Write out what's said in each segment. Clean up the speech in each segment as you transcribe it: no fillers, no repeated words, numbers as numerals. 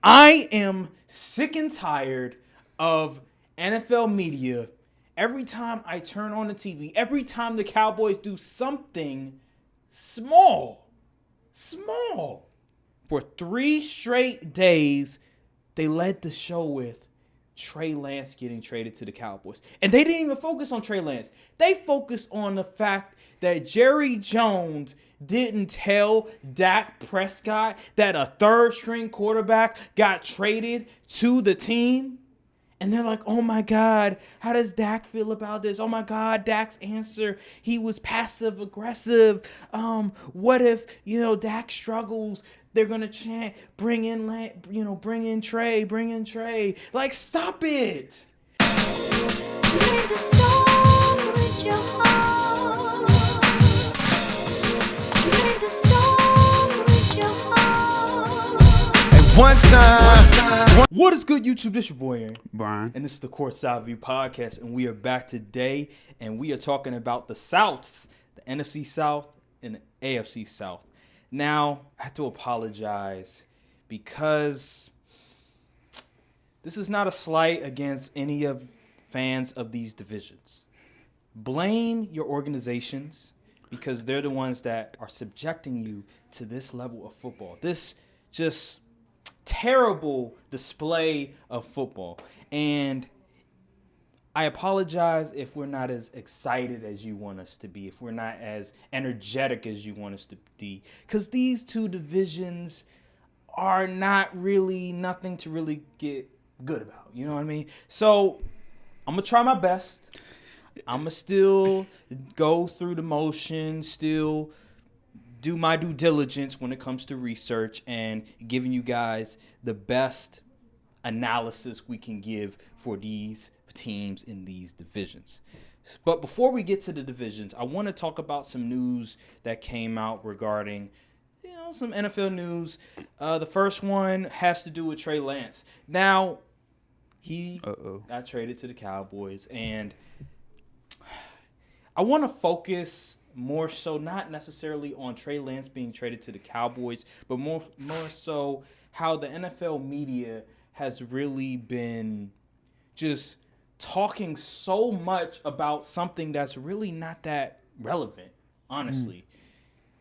I am sick and tired of NFL media. Every time I turn on the TV, every time the Cowboys do something small, for 3 straight days, they led the show with Trey Lance getting traded to the Cowboys. And they didn't even focus on Trey Lance. They focused on the fact that Jerry Jones didn't tell Dak Prescott that a third-string quarterback got traded to the team. And they're like, oh, my God, how does Dak feel about this? Oh, my God, Dak's answer, he was passive-aggressive. What if, Dak struggles? They're going to chant, bring in Trey. Like, stop it. Play the song with your heart. Play the song with your heart. And one time. What is good, YouTube? This your boy, Aaron. Brian. And this is the Courtside View Podcast. And we are back today. And we are talking about the Souths, the NFC South and the AFC South. Now, I have to apologize because this is not a slight against any of fans of these divisions. Blame your organizations because they're the ones that are subjecting you to this level of football. This just terrible display of football. And I apologize if we're not as excited as you want us to be, if we're not as energetic as you want us to be, because these two divisions are not really nothing to really get good about. You know what I mean? So I'm going to try my best. I'm going to still go through the motions, still do my due diligence when it comes to research and giving you guys the best analysis we can give for these teams in these divisions. But before we get to the divisions, I want to talk about some news that came out regarding some NFL news. The first one has to do with Trey Lance. Now, he got traded to the Cowboys, and I want to focus more so not necessarily on Trey Lance being traded to the Cowboys, but more so how the NFL media has really been just talking so much about something that's really not that relevant, honestly.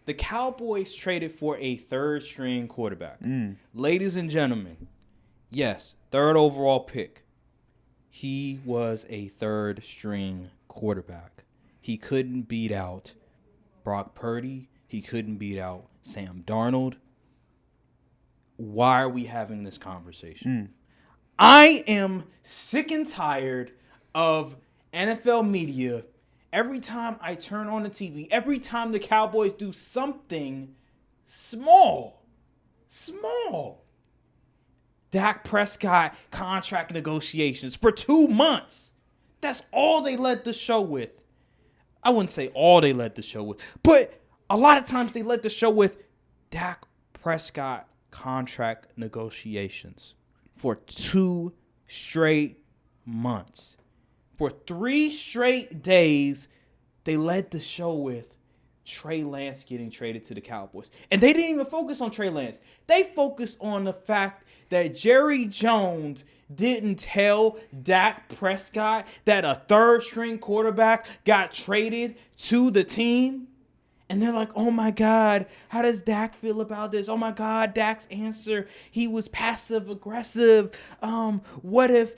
The Cowboys traded for a third-string quarterback. Ladies and gentlemen, yes, third overall pick. He was a third-string quarterback. He couldn't beat out Brock Purdy. He couldn't beat out Sam Darnold. Why are we having this conversation? I am sick and tired of NFL media. Every time I turn on the TV, every time the Cowboys do something small, Dak Prescott contract negotiations for 2 months. That's all they led the show with. I wouldn't say all they led the show with, but a lot of times they led the show with Dak Prescott contract negotiations for 2 straight months. For 3 straight days, they led the show with Trey Lance getting traded to the Cowboys. And they didn't even focus on Trey Lance. They focused on the fact that Jerry Jones didn't tell Dak Prescott that a third-string quarterback got traded to the team. And they're like, oh, my God, how does Dak feel about this? Oh, my God, Dak's answer, he was passive-aggressive. What if,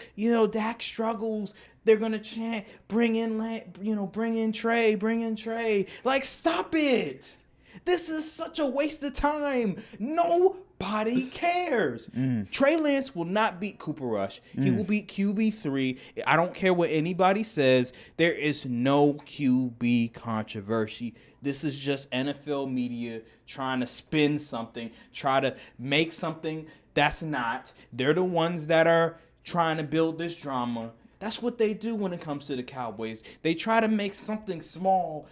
Dak struggles? They're going to chant, bring in Trey. Like, stop it. This is such a waste of time. Nobody cares. Trey Lance will not beat Cooper Rush. He will beat QB3. I don't care what anybody says. There is no QB controversy. This is just NFL media trying to spin something, try to make something that's not. They're the ones that are trying to build this drama. That's what they do when it comes to the Cowboys. They try to make something small,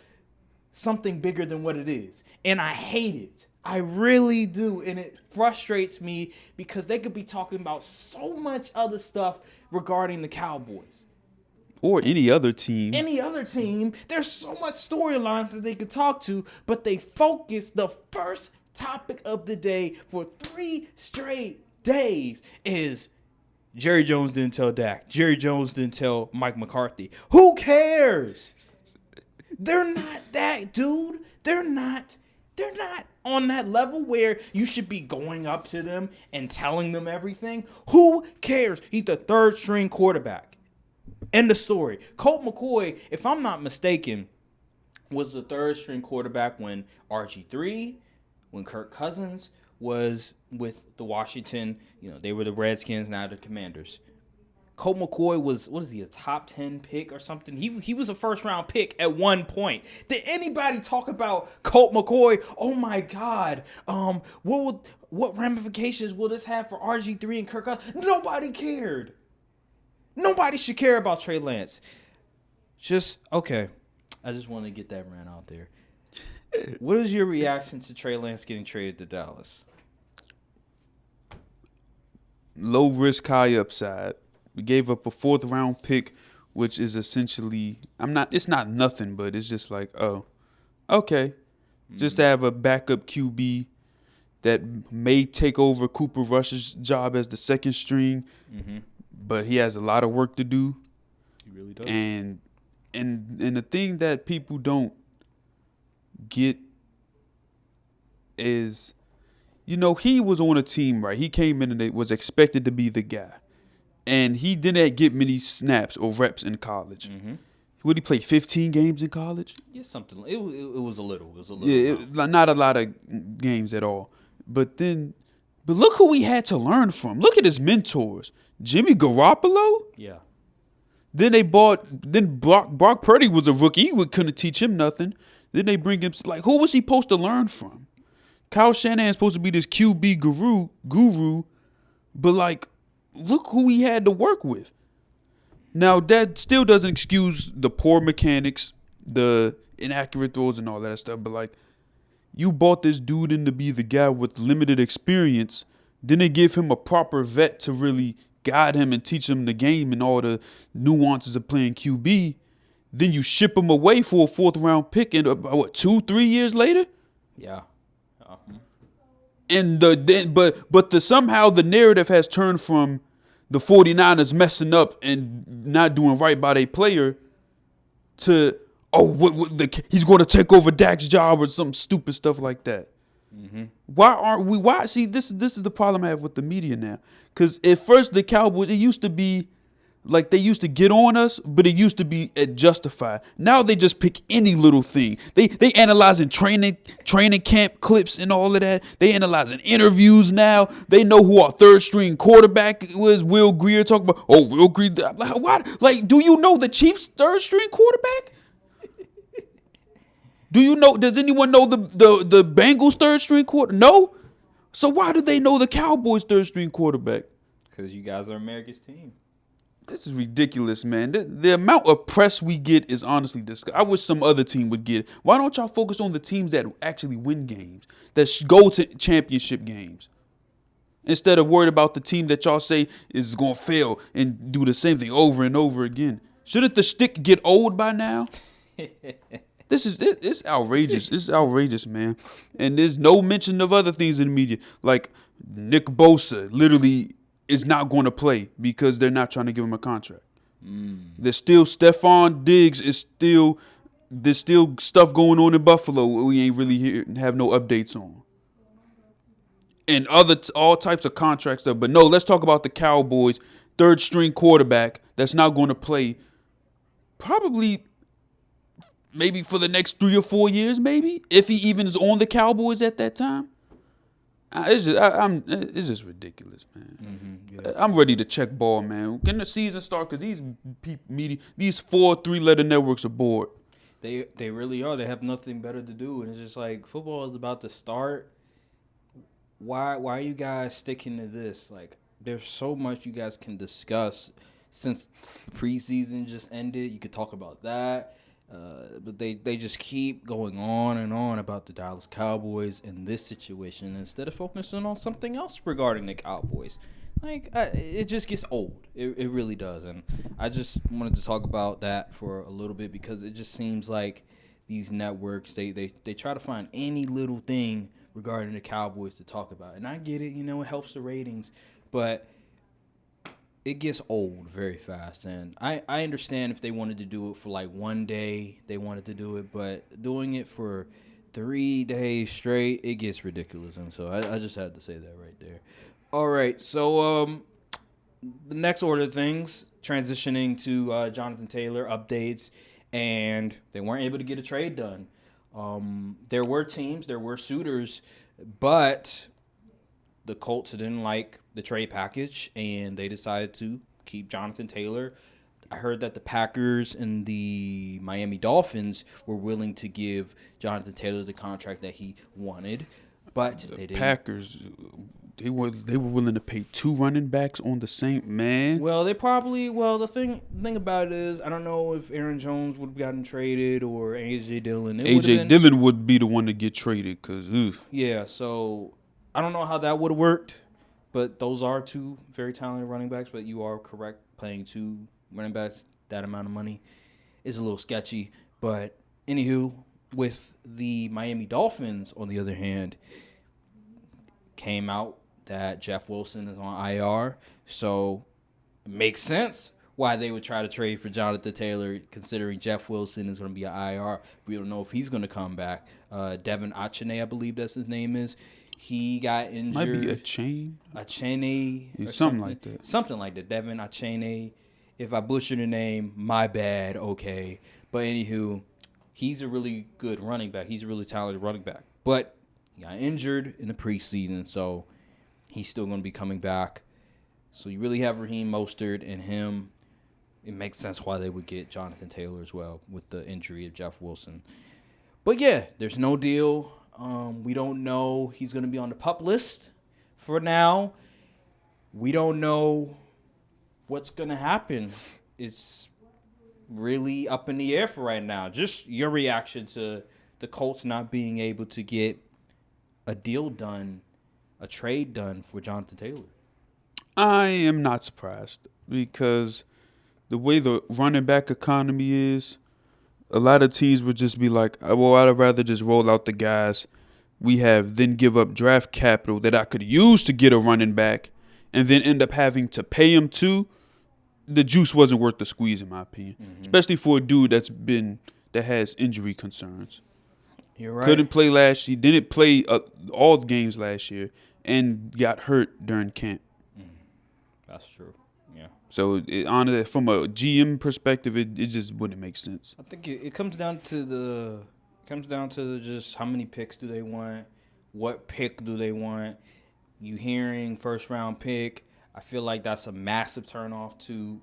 something bigger than what it is. And I hate it. I really do. And it frustrates me because they could be talking about so much other stuff regarding the Cowboys. Or any other team. There's so much storylines that they could talk to, but they focus the first topic of the day for 3 straight days is Jerry Jones didn't tell Dak. Jerry Jones didn't tell Mike McCarthy. Who cares? They're not that, dude. They're not on that level where you should be going up to them and telling them everything. Who cares? He's the third string quarterback. End of story. Colt McCoy, if I'm not mistaken, was the third string quarterback when RG3, when Kirk Cousins was with the Washington, they were the Redskins, now the Commanders. Colt McCoy was, a top 10 pick or something? He was a first-round pick at one point. Did anybody talk about Colt McCoy? Oh, my God. What ramifications will this have for RG3 and Kirk Cousins? Nobody cared. Nobody should care about Trey Lance. Okay. I just want to get that rant out there. What is your reaction to Trey Lance getting traded to Dallas? Low risk, high upside. We gave up a 4th round pick, which is essentially it's not nothing, but it's just like, oh, okay. Mm-hmm. Just to have a backup QB that may take over Cooper Rush's job as the second string, but he has a lot of work to do. He really does. And the thing that people don't get is, he was on a team, right? He came in and it was expected to be the guy. And he didn't get many snaps or reps in college. Mm-hmm. Would he play 15 games in college? Yeah, something. It was a little. It was a little. Yeah, not a lot of games at all. But look who he had to learn from. Look at his mentors. Jimmy Garoppolo? Yeah. Then Brock Purdy was a rookie. He couldn't teach him nothing. Then they bring him, who was he supposed to learn from? Kyle Shanahan's supposed to be this QB guru, but look who he had to work with. Now, that still doesn't excuse the poor mechanics, the inaccurate throws and all that stuff, but you bought this dude in to be the guy with limited experience, didn't give him a proper vet to really guide him and teach him the game and all the nuances of playing QB, then you ship him away for a 4th round pick and 2-3 years later? Yeah. And somehow the narrative has turned from the 49ers messing up and not doing right by their player to, he's going to take over Dak's job or some stupid stuff like that. Mm-hmm. Why? See, this is the problem I have with the media now. Because at first the Cowboys, it used to be they used to get on us, but it used to be justified. Now they just pick any little thing. They analyzing training camp clips and all of that. They analyzing interviews now. They know who our third string quarterback was. Will Greer talking about. Oh, Will Greer. What? Do you know the Chiefs' third string quarterback? Do you know? Does anyone know the Bengals' third string quarterback? No. So why do they know the Cowboys' third string quarterback? Because you guys are America's team. This is ridiculous, man. The amount of press we get is honestly disgusting. I wish some other team would get it. Why don't y'all focus on the teams that actually win games, that go to championship games, instead of worried about the team that y'all say is going to fail and do the same thing over and over again? Shouldn't the stick get old by now? It's outrageous. It's outrageous, man. And there's no mention of other things in the media. Like Nick Bosa literally is not going to play because they're not trying to give him a contract. There's still Stephon Diggs there's still stuff going on in Buffalo we ain't really have no updates on. And all types of contract stuff. But no, let's talk about the Cowboys' third string quarterback that's not going to play probably maybe for the next 3 or 4 years, maybe, if he even is on the Cowboys at that time. It's just ridiculous, man. Mm-hmm, yeah. I'm ready to check ball, man. Can the season start? Because these 4 3-letter networks are bored. They really are. They have nothing better to do, and it's just football is about to start. Why are you guys sticking to this? There's so much you guys can discuss. Since preseason just ended, you could talk about that. But they just keep going on and on about the Dallas Cowboys and this situation instead of focusing on something else regarding the Cowboys. It just gets old. It really does. And I just wanted to talk about that for a little bit because it just seems like these networks, they try to find any little thing regarding the Cowboys to talk about. And I get it, it helps the ratings. but it gets old very fast. And I understand if they wanted to do it for like one day, they wanted to do it, but doing it for 3 days straight, it gets ridiculous. And so I just had to say that right there. All right, so the next order of things, transitioning to Jonathan Taylor updates, and they weren't able to get a trade done. There were teams, there were suitors, but the Colts didn't like the trade package, and they decided to keep Jonathan Taylor. I heard that the Packers and the Miami Dolphins were willing to give Jonathan Taylor the contract that he wanted, but they didn't. Packers, they were willing to pay 2 running backs on the same man. Well, the thing about it is, I don't know if Aaron Jones would have gotten traded or A.J. Dillon. A.J. Dillon would be the one to get traded because, yeah, so I don't know how that would have worked, but those are 2 very talented running backs. But you are correct, playing 2 running backs that amount of money is a little sketchy. But anywho, with the Miami Dolphins, on the other hand, came out that Jeff Wilson is on IR, so it makes sense why they would try to trade for Jonathan Taylor, considering Jeff Wilson is going to be an IR. We don't know if he's going to come back. Devin Achane, I believe that's his name is. He got injured. Might be Achane, or something like that. Something like that. Devin Achane. If I butcher the name, my bad. Okay, but anywho, he's a really good running back. He's a really talented running back, but he got injured in the preseason, so he's still going to be coming back. So you really have Raheem Mostert and him. It makes sense why they would get Jonathan Taylor as well with the injury of Jeff Wilson. But yeah, there's no deal. We don't know. He's going to be on the PUP list for now. We don't know what's going to happen. It's really up in the air for right now. Just your reaction to the Colts not being able to get a deal done, a trade done for Jonathan Taylor. I am not surprised because the way the running back economy is, a lot of teams would just be like, well, I'd rather just roll out the guys we have, then give up draft capital that I could use to get a running back and then end up having to pay him too. The juice wasn't worth the squeeze, in my opinion, especially for a dude that has injury concerns. You're right. Couldn't play last year, didn't play all the games last year, and got hurt during camp. That's true. Yeah. So, honestly, from a GM perspective, it just wouldn't make sense. I think it comes down to just how many picks do they want, what pick do they want. You hearing first round pick? I feel like that's a massive turnoff to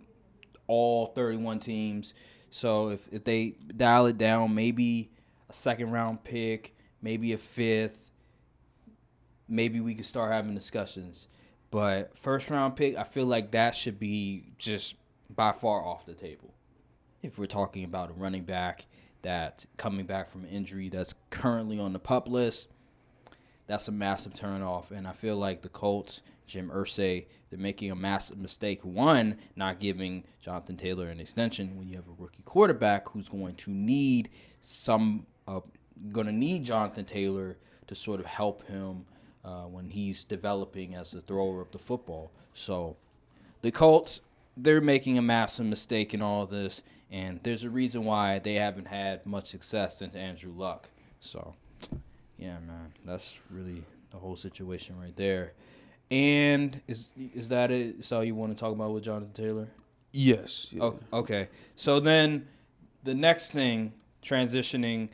all 31 teams. So if they dial it down, maybe a second round pick, maybe a 5th, maybe we could start having discussions. But first round pick, I feel like that should be just by far off the table. If we're talking about a running back that coming back from an injury that's currently on the PUP list, that's a massive turnoff. And I feel like the Colts, Jim Irsay, they're making a massive mistake. One, not giving Jonathan Taylor an extension when you have a rookie quarterback who's going to need Jonathan Taylor to sort of help him when he's developing as a thrower of the football. So the Colts, they're making a massive mistake in all this, and there's a reason why they haven't had much success since Andrew Luck. So, yeah, man, that's really the whole situation right there. And is that it? So you want to talk about with Jonathan Taylor? Yes. Yeah. Oh, okay. So then the next thing, transitioning,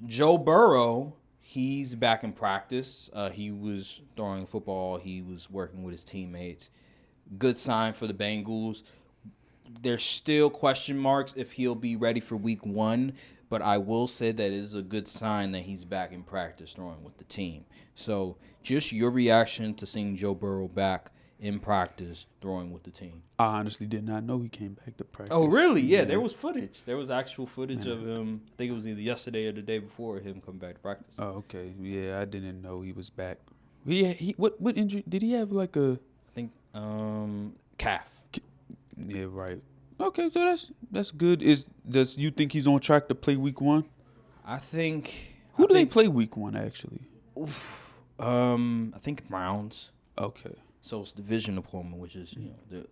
Joe Burrow, he's back in practice. He was throwing football. He was working with his teammates. Good sign for the Bengals. There's still question marks if he'll be ready for week 1, but I will say that it is a good sign that he's back in practice throwing with the team. So just your reaction to seeing Joe Burrow back in practice throwing with the team. I honestly did not know he came back to practice. Oh, really? Yeah, there was footage. There was actual footage of him. I think it was either yesterday or the day before him coming back to practice. Oh, okay. Yeah, I didn't know he was back. What injury? Did he have like a... I think calf. Yeah, right. Okay, so that's good. Does you think he's on track to play week 1? I think... Who do they play week 1, actually? I think Browns. Okay. So it's division opponent, which is,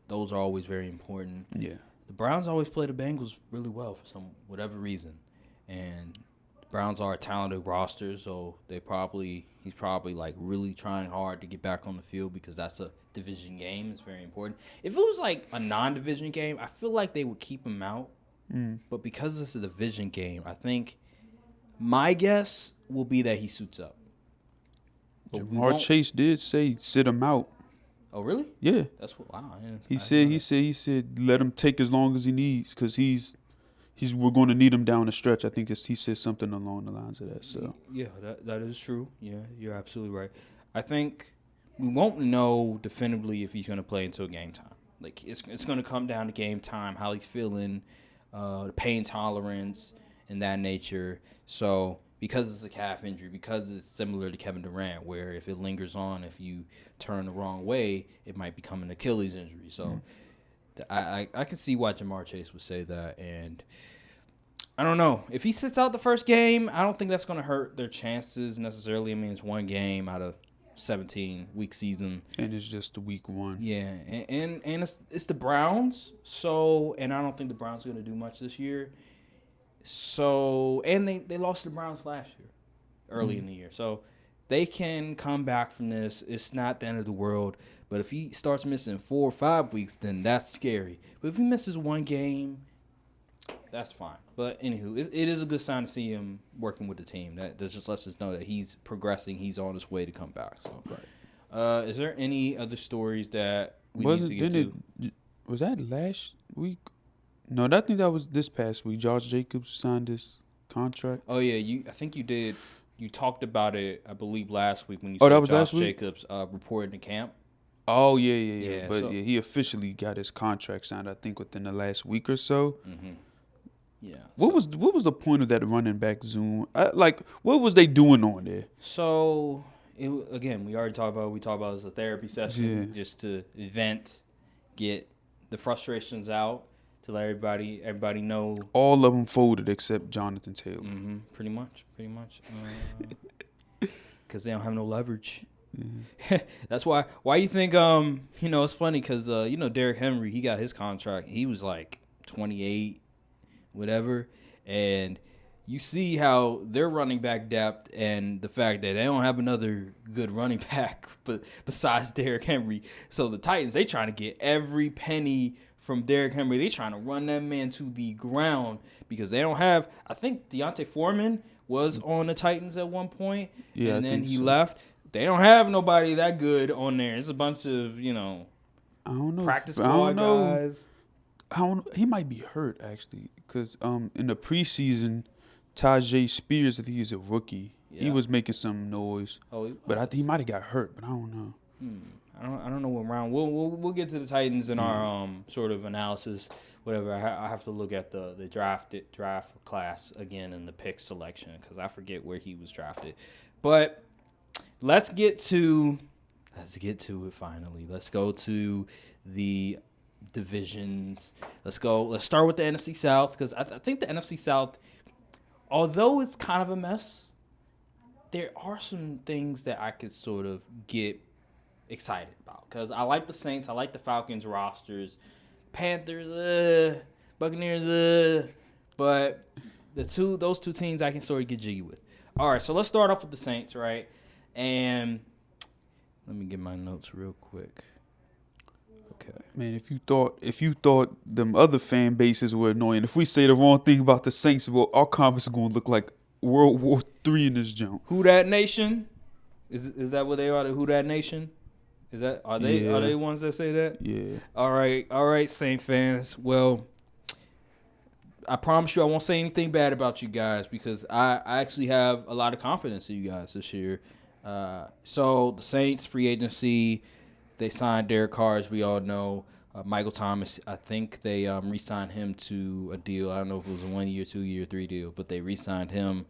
those are always very important. Yeah. The Browns always play the Bengals really well for whatever reason. And the Browns are a talented roster, so he's probably like really trying hard to get back on the field because that's a division game. It's very important. If it was like a non-division game, I feel like they would keep him out. But because it's a division game, I think my guess will be that he suits up. Jamar Chase did say sit him out. Oh, really? Yeah. That's what. Wow. He said let him take as long as he needs because we're going to need him down the stretch. I think he said something along the lines of that. So yeah, that is true. Yeah, you're absolutely right. I think we won't know definitively if he's going to play until game time. Like it's going to come down to game time, how he's feeling, the pain tolerance, and that nature. So because it's a calf injury, because it's similar to Kevin Durant, where if it lingers on, if you turn the wrong way, it might become an Achilles injury. So I can see why Jamar Chase would say that. And I don't know. If he sits out the first game, I don't think that's going to hurt their chances necessarily. I mean, it's one game out of 17-week season. And it's just week 1. Yeah, and it's the Browns. So, and I don't think the Browns are going to do much this year. So, and they lost to the Browns last year, early in the year. So, they can come back from this. It's not the end of the world. But if he starts missing 4 or 5 weeks, then that's scary. But if he misses one game, that's fine. But anywho, it is a good sign to see him working with the team. That just lets us know that he's progressing. He's on his way to come back. So, is there any other stories that we need to get to? Was that last week? No, I think that was this past week. Josh Jacobs signed his contract. Oh yeah, I think you did. You talked about it, I believe, last week when you saw that was Josh last week? Jacobs reported to camp. Oh yeah. But so, he officially got his contract signed. I think within the last week or so. Mm-hmm. Yeah. What was the point of that running back Zoom? What was they doing on there? So again, we already talked about. We talked about it as a therapy session, just to vent, get the frustrations out. To let everybody know. All of them folded except Jonathan Taylor. Mm-hmm. Pretty much. Because they don't have no leverage. Mm-hmm. That's why you think, it's funny because, Derrick Henry, he got his contract. He was like 28, whatever. And you see how their running back depth and the fact that they don't have another good running back besides Derrick Henry. So the Titans, they trying to get every penny from Derrick Henry. They trying to run that man to the ground because they don't have. I think Deontay Foreman was on the Titans at one point, and then he left. They don't have nobody that good on there. It's a bunch of I don't know, practice squad guys. He might be hurt actually because in the preseason, Tajay Spears, I think he's a rookie. Yeah. He was making some noise, but I think he might have got hurt. But I don't know. I don't know what round. We'll get to the Titans in our sort of analysis, whatever. I have to look at the draft class again and the pick selection because I forget where he was drafted. But let's get to it finally. Let's go to the divisions. Let's start with the NFC South because I think the NFC South, although it's kind of a mess, there are some things that I could sort of get excited about because I like the Saints, I like the Falcons rosters, Panthers, Buccaneers, but those two teams I can sort of get jiggy with. All right, so let's start off with the Saints, right? And let me get my notes real quick. Okay, man, if you thought them other fan bases were annoying, if we say the wrong thing about the Saints, well, our conference is going to look like World War III in this jump. Who that nation? Is that what they are? The Who that nation? Are they ones that say that? Yeah. All right, Saint fans. Well, I promise you I won't say anything bad about you guys because I actually have a lot of confidence in you guys this year. So the Saints free agency, they signed Derek Carr, as we all know. Michael Thomas, I think they re-signed him to a deal. I don't know if it was a 1 year, 2 year, 3 deal, but they re-signed him.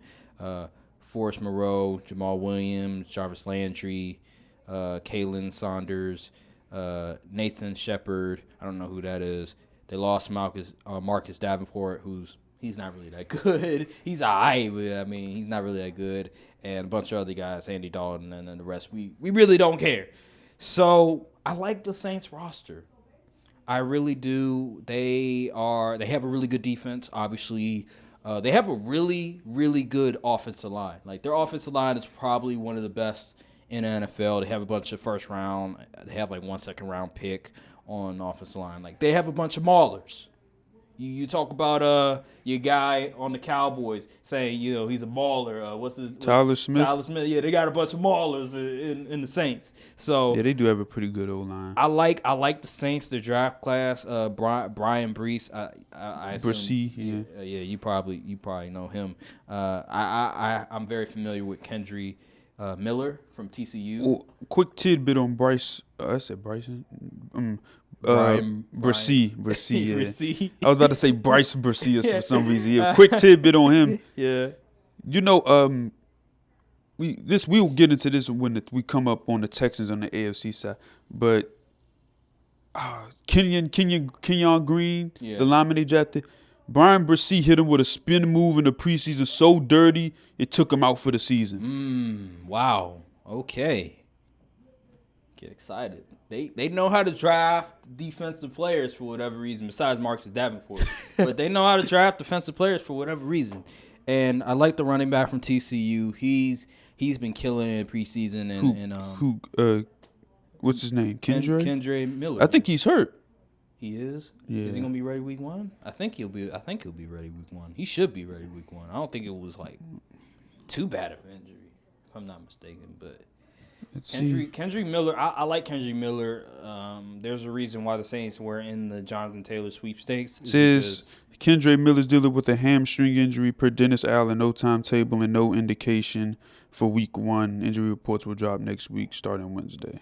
Forrest Moreau, Jamal Williams, Jarvis Landry, Kalen Saunders, Nathan Shepard. I don't know who that is. They lost Marcus Davenport, he's not really that good. He's all right, but I mean, he's not really that good. And a bunch of other guys, Andy Dalton, and then the rest. We really don't care. So I like the Saints roster. I really do. They have a really good defense. Obviously, they have a really, really good offensive line. Like their offensive line is probably one of the best in the NFL. They have a bunch of first round. They have like 1 second round pick on the offensive line. Like they have a bunch of maulers. You talk about your guy on the Cowboys saying he's a mauler. Tyler Smith? Tyler Smith. Yeah, they got a bunch of maulers in the Saints. So yeah, they do have a pretty good O-line. I like the Saints. Their draft class. Brian Brees. I assume. Brissy, yeah. Yeah, you probably know him. I'm very familiar with Kendry Miller from TCU. Quick tidbit on Bryce. I said Bryson. Brissy. Yeah. Brissy. I was about to say Bryce Brissy for some reason. Yeah. Quick tidbit on him. Yeah. We'll get into this when we come up on the Texans on the AFC side, but Kenyon Green, the lineman they drafted, Brian Brissy hit him with a spin move in the preseason so dirty it took him out for the season. Wow. Okay. Get excited. They know how to draft defensive players for whatever reason, besides Marcus Davenport. But they know how to draft defensive players for whatever reason. And I like the running back from TCU. He's been killing it in preseason. What's his name? Kendry Miller. I think he's hurt. He is? Yeah. Is he gonna be ready week 1? I think he'll be ready week 1. He should be ready week 1. I don't think it was like too bad of an injury, if I'm not mistaken. But Kendry Miller, I like Kendry Miller. There's a reason why the Saints were in the Jonathan Taylor sweepstakes. Says Kendry Miller's dealing with a hamstring injury per Dennis Allen. No timetable and no indication for week 1. Injury reports will drop next week starting Wednesday.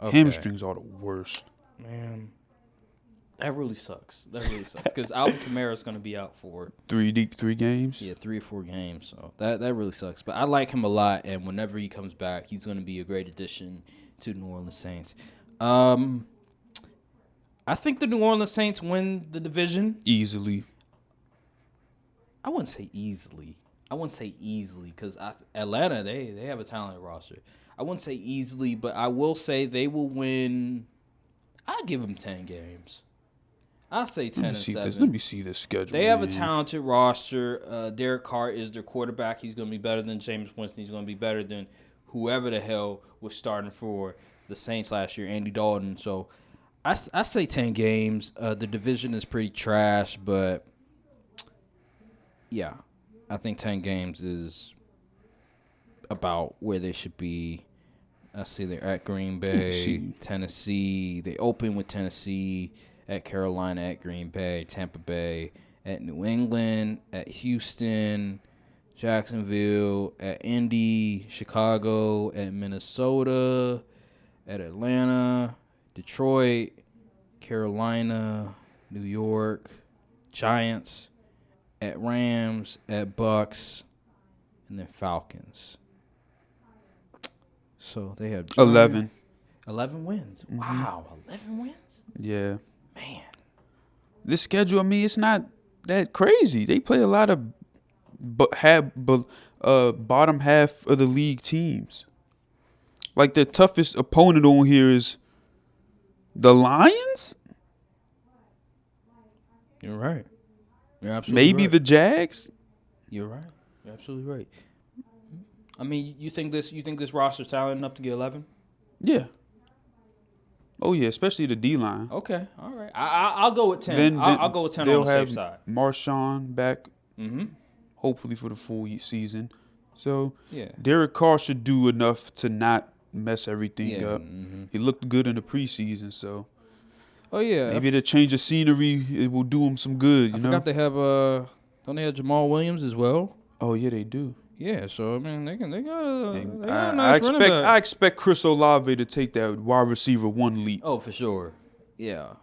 Okay. Hamstrings are the worst. Man, that really sucks. Because Alvin Kamara's going to be out for 3 games? Yeah, 3 or 4 games. So that really sucks. But I like him a lot, and whenever he comes back, he's going to be a great addition to the New Orleans Saints. I think the New Orleans Saints win the division. Easily. I wouldn't say easily because Atlanta, they have a talented roster. I wouldn't say easily, but I will say they will win. I'll give them 10 games. I'll say 10-7. Let me see this schedule. They have a talented roster. Derek Carr is their quarterback. He's going to be better than James Winston. He's going to be better than whoever the hell was starting for the Saints last year, Andy Dalton. So I say 10 games. The division is pretty trash, but yeah, I think 10 games is about where they should be. I see they're at Green Bay, Tennessee. They open with Tennessee, at Carolina, at Green Bay, Tampa Bay, at New England, at Houston, Jacksonville, at Indy, Chicago, at Minnesota, at Atlanta, Detroit, Carolina, New York, Giants, at Rams, at Bucks, and then Falcons. So they have 11 wins. Mm-hmm. Wow, 11 wins? Yeah. Man. This schedule, I mean, it's not that crazy. They play a lot of bottom half of the league teams. Like, the toughest opponent on here is the Lions? You're right. You're absolutely Maybe right. the Jags? You're right. You're absolutely right. I mean, you think this roster's talented enough to get 11? Yeah. Oh yeah, especially the D-line. Okay, all right. I'll go with 10. I'll go with 10 on the safe side. Marshawn back, hopefully for the full season. So yeah, Derek Carr should do enough to not mess everything up. Mm-hmm. He looked good in the preseason, so. Oh yeah. Maybe the change of scenery it will do him some good. I forgot they have don't they have Jamal Williams as well? Oh yeah, they do. Yeah, so I mean they got a nice running back. I expect Chris Olave to take that wide receiver 1 leap. Oh, for sure. Yeah.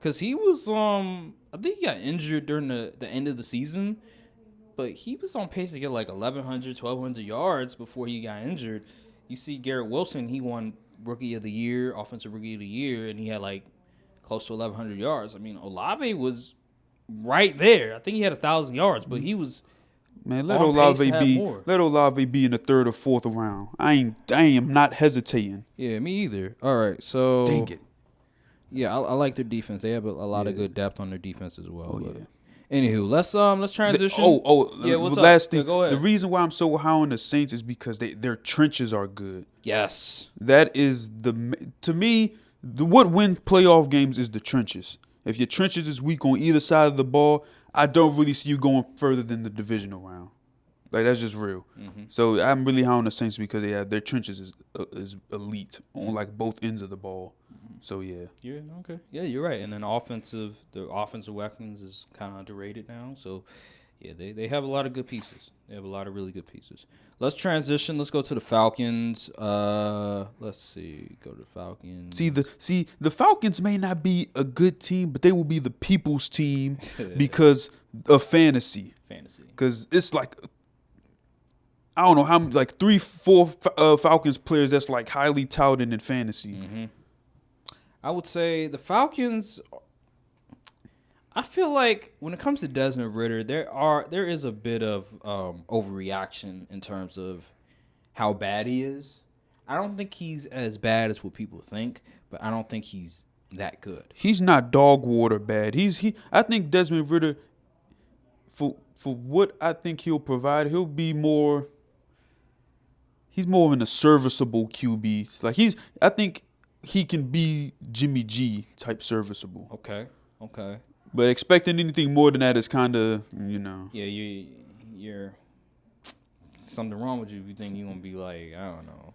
Cuz he was I think he got injured during the end of the season, but he was on pace to get like 1,100, 1,200 yards before he got injured. You see Garrett Wilson, he won Rookie of the Year, Offensive Rookie of the Year, and he had like close to 1,100 yards. I mean, Olave was right there. I think he had 1,000 yards, but he was Man, let On pace to have Olave more. be in the 3rd or 4th round. I am not hesitating. Yeah, me either. All right, so Dang it. yeah, I like their defense. They have a lot of Yeah. good depth on their defense as well. Oh, but yeah. Anywho, let's transition. Yeah, what's up? Last thing. Yeah, go ahead. The reason why I'm so high on the Saints is because their trenches are good. Yes. That is to me, what wins playoff games is the trenches. If your trenches is weak on either side of the ball, I don't really see you going further than the divisional round. Like, that's just real. Mm-hmm. So I'm really high on the Saints because their trenches is elite on like both ends of the ball. So yeah. Yeah. Okay. Yeah, you're right. And then the offensive weapons is kind of underrated now. So yeah, they have a lot of good pieces. They have a lot of really good pieces. Let's transition. Let's go to the Falcons. Let's see. Go to the Falcons. See the Falcons may not be a good team, but they will be the people's team because of fantasy. Because it's like, I don't know how many, like 3-4 Falcons players that's like highly touted in fantasy. Mm-hmm. I would say the Falcons. I feel like when it comes to Desmond Ridder, there is a bit of overreaction in terms of how bad he is. I don't think he's as bad as what people think, but I don't think he's that good. He's not dog water bad. I think Desmond Ridder, for what I think he'll provide, he'll be more. He's more of a serviceable QB. Like I think he can be Jimmy G type serviceable. Okay. But expecting anything more than that is kind of, Yeah, you're something wrong with you if you think you're gonna be like, I don't know,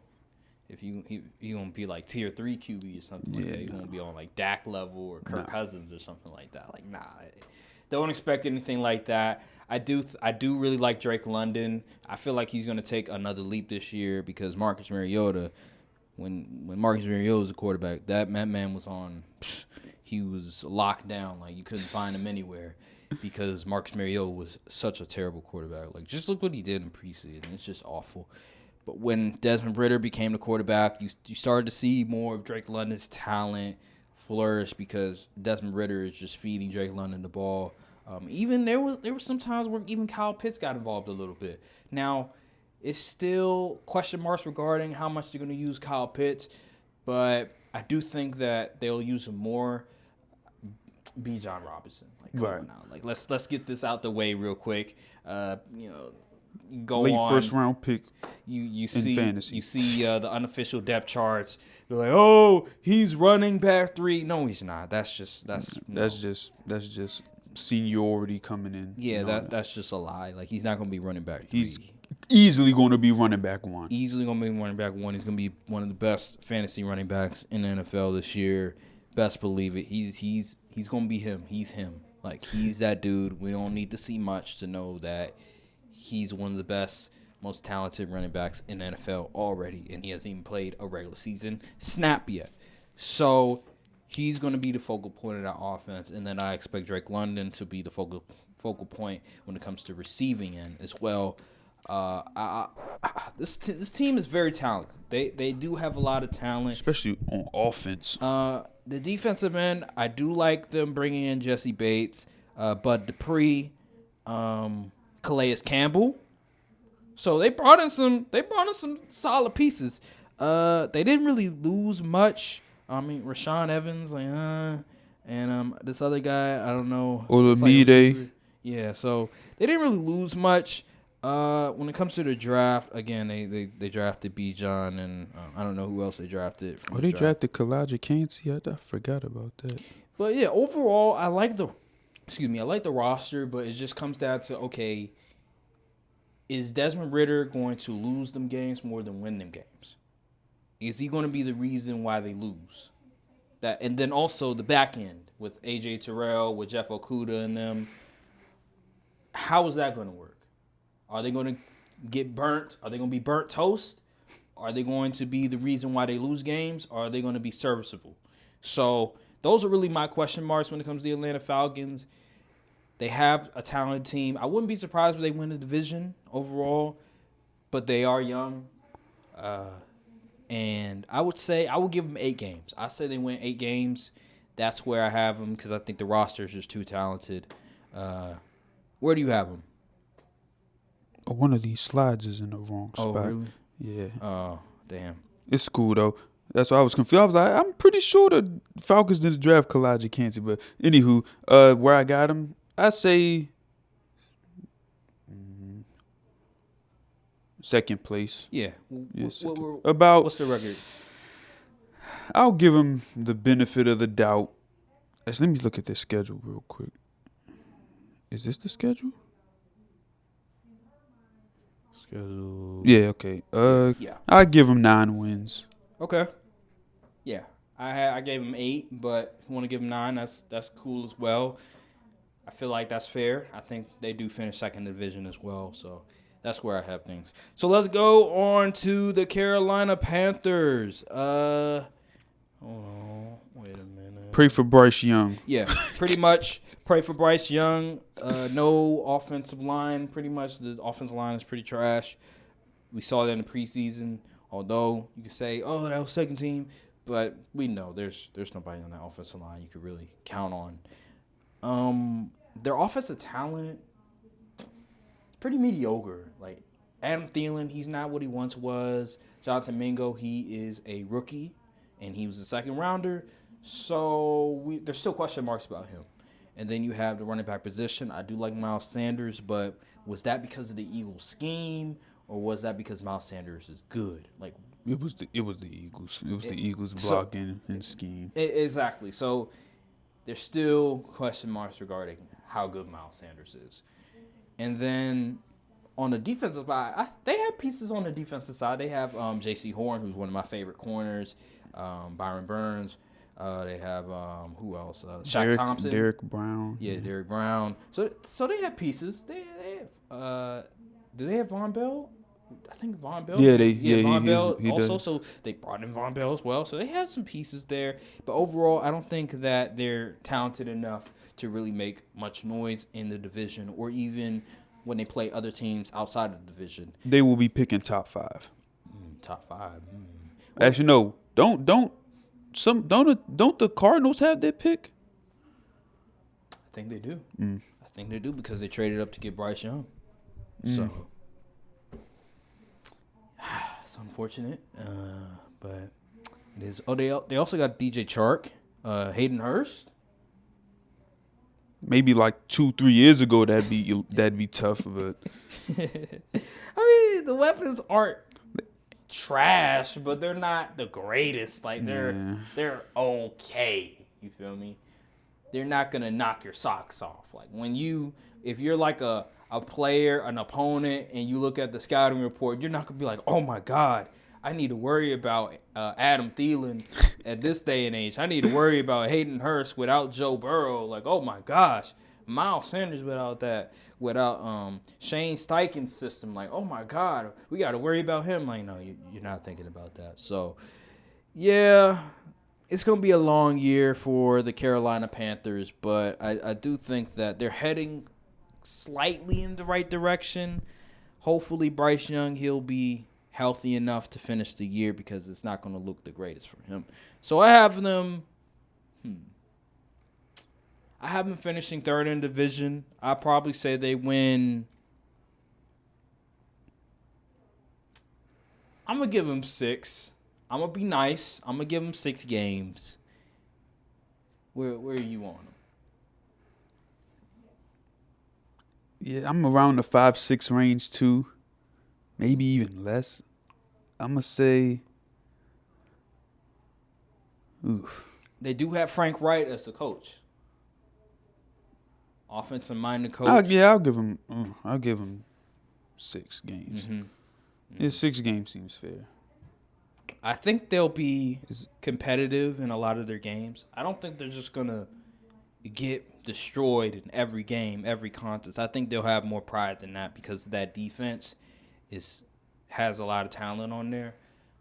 if you gonna be like tier 3 QB or something like that. You're gonna be on like Dak level or Kirk Cousins or something like that. Like, nah, don't expect anything like that. I do really like Drake London. I feel like he's gonna take another leap this year because Marcus Mariota, when Marcus Mariota was a quarterback, that man was on. He was locked down. Like, you couldn't find him anywhere because Marcus Mariota was such a terrible quarterback. Like, just look what he did in preseason. It's just awful. But when Desmond Ridder became the quarterback, you started to see more of Drake London's talent flourish because Desmond Ridder is just feeding Drake London the ball. Even there was some times where even Kyle Pitts got involved a little bit. Now, it's still question marks regarding how much they're going to use Kyle Pitts, but I do think that they'll use him more. Bijan Robinson, like, come on now, like let's get this out the way real quick. Go late on. first round pick. You see fantasy. You see the unofficial depth charts. They're like, oh, he's running back 3. No, he's not. That's just seniority coming in. Yeah, that's just a lie. Like, he's not gonna be running back 3. He's easily going to be running back 1. Easily gonna be running back 1. He's gonna be one of the best fantasy running backs in the NFL this year. Best believe it. He's gonna be him. He's him. Like, he's that dude. We don't need to see much to know that he's one of the best, most talented running backs in the NFL already, and he hasn't even played a regular season snap yet. So he's going to be the focal point of that offense, and then I expect Drake London to be the focal point when it comes to receiving end as well. This team is very talented. They do have a lot of talent, especially on offense. The defensive end, I do like them bringing in Jesse Bates, Bud Dupree, Calais Campbell. So they brought in some solid pieces. They didn't really lose much. I mean, Rashaan Evans, and this other guy, I don't know. Olamide. Yeah, so they didn't really lose much. When it comes to the draft, again, they drafted Bijan, and I don't know who else they drafted. They drafted Kalijah Kancey. I forgot about that. But yeah, overall, I like the roster, but it just comes down to, okay, is Desmond Ridder going to lose them games more than win them games? Is he going to be the reason why they lose? And then also the back end with AJ Terrell, with Jeff Okudah and them. How is that going to work? Are they going to get burnt? Are they going to be burnt toast? Are they going to be the reason why they lose games? Or are they going to be serviceable? So those are really my question marks when it comes to the Atlanta Falcons. They have a talented team. I wouldn't be surprised if they win the division overall, but they are young. And I would give them 8 games. I say they win 8 games. That's where I have them because I think the roster is just too talented. Where do you have them? One of these slides is in the wrong Oh, spot. really? Yeah. Oh, damn. It's cool, though. That's why I was confused. I was like, I'm pretty sure the Falcons didn't draft Kalijah Kancey. But, anywho, where I got him, I say second place. Yeah. Yes. About what's the record? I'll give him the benefit of the doubt. Let me look at their schedule real quick. Is this the schedule? Schedule. Yeah, okay. Yeah. I give him 9 wins. Okay. Yeah. I gave him 8, but if you want to give him 9, that's cool as well. I feel like that's fair. I think they do finish second division as well, so that's where I have things. So let's go on to the Carolina Panthers. Hold on. Wait a minute. Pray for Bryce Young. Yeah, pretty much pray for Bryce Young. No offensive line. Pretty much the offensive line is pretty trash. We saw that in the preseason. Although you could say, oh, that was second team. But we know there's nobody on that offensive line you could really count on. Their offensive talent, pretty mediocre. Like Adam Thielen, he's not what he once was. Jonathan Mingo, he is a rookie, and he was a second rounder. So there's still question marks about him. And then you have the running back position. I do like Miles Sanders, but was that because of the Eagles scheme, or was that because Miles Sanders is good? Like it was the Eagles. It was the Eagles blocking and scheme. Exactly. So there's still question marks regarding how good Miles Sanders is. And then on the defensive side, they have pieces on the defensive side. They have J.C. Horn, who's one of my favorite corners, Byron Burns. They have who else? Shaq Thompson, Derek Brown. Yeah, Derek Brown. So they have pieces. They have. Do they have Von Bell? I think Von Bell. Yeah, Von Bell he also. does. So they brought in Von Bell as well. So they have some pieces there. But overall, I don't think that they're talented enough to really make much noise in the division, or even when they play other teams outside of the division. They will be picking top 5. Top 5. Actually, no. Don't the Cardinals have their pick? I think they do. I think they do because they traded up to get Bryce Young. So it's unfortunate, but it is. Oh, they also got DJ Chark, Hayden Hurst. Maybe like 2-3 years ago that'd be tough, but I mean the weapons aren't trash, but they're not the greatest. Like they're okay. You feel me? They're not gonna knock your socks off. Like if you're like a player, an opponent, and you look at the scouting report, you're not gonna be like, oh my God, I need to worry about Adam Thielen at this day and age. I need to worry about Hayden Hurst without Joe Burrow. Like, oh my gosh, Miles Sanders without Shane Steichen's system. Like, oh my God, we got to worry about him. Like, no, you're not thinking about that. So, yeah, it's going to be a long year for the Carolina Panthers, but I do think that they're heading slightly in the right direction. Hopefully, Bryce Young, he'll be healthy enough to finish the year because it's not going to look the greatest for him. So I have them. I have them finishing third in division. I'd probably say they win. I'm going to give them 6. I'm going to be nice. I'm going to give them 6 games. Where are you on them? yeah, I'm around the 5-6 range too. Maybe even less. I'm going to say, They do have Frank Wright as the coach. Offensive-minded coach. I'll give him 6 games. Mm-hmm. Yeah, 6 games seems fair. I think they'll be competitive in a lot of their games. I don't think they're just going to get destroyed in every game, every contest. I think they'll have more pride than that because that defense has a lot of talent on there.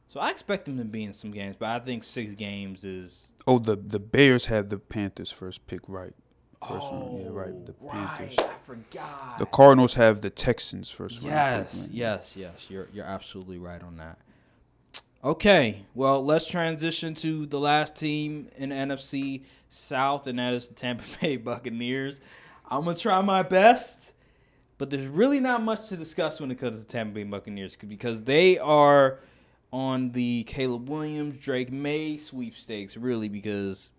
So I expect them to be in some games, but I think 6 games is... Oh, the Bears have the Panthers first pick, right? First one. Yeah, right. The Panthers. I forgot. The Cardinals have the Texans first round pick. Yes. You're absolutely right on that. Okay, well, let's transition to the last team in the NFC South, and that is the Tampa Bay Buccaneers. I'm going to try my best. But there's really not much to discuss when it comes to Tampa Bay Buccaneers because they are on the Caleb Williams, Drake May sweepstakes, really, because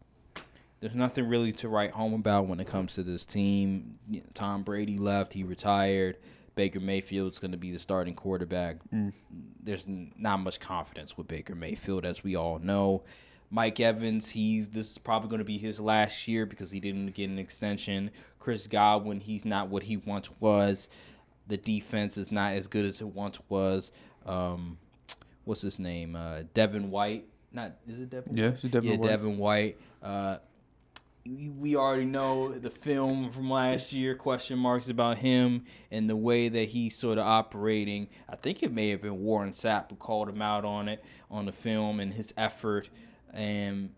there's nothing really to write home about when it comes to this team. Tom Brady left. He retired. Baker Mayfield's going to be the starting quarterback. There's not much confidence with Baker Mayfield, as we all know. Mike Evans, this is probably going to be his last year because he didn't get an extension. Chris Godwin, he's not what he once was. The defense is not as good as it once was. What's his name? Devin White. Is it Devin White? Yeah, it's Devin White. Devin White. We already know the film from last year, question marks about him and the way that he's sort of operating. I think it may have been Warren Sapp who called him out on it, on the film and his effort. And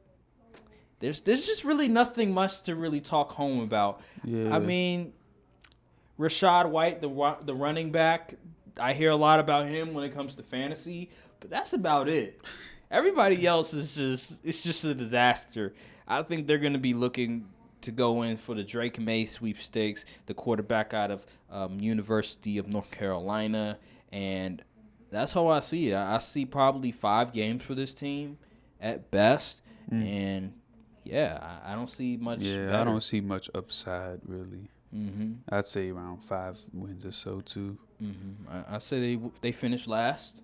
there's just really nothing much to really talk home about. Yeah. I mean, Rashad White, the running back, I hear a lot about him when it comes to fantasy, but that's about it. Everybody else it's just a disaster. I think they're going to be looking to go in for the Drake May sweepstakes, the quarterback out of University of North Carolina, and that's how I see it. I see probably 5 games for this team at best, and yeah, I don't see much. Yeah, better. I don't see much upside really. Mm-hmm. I'd say around 5 wins or so too. Mm-hmm. I say they finished last.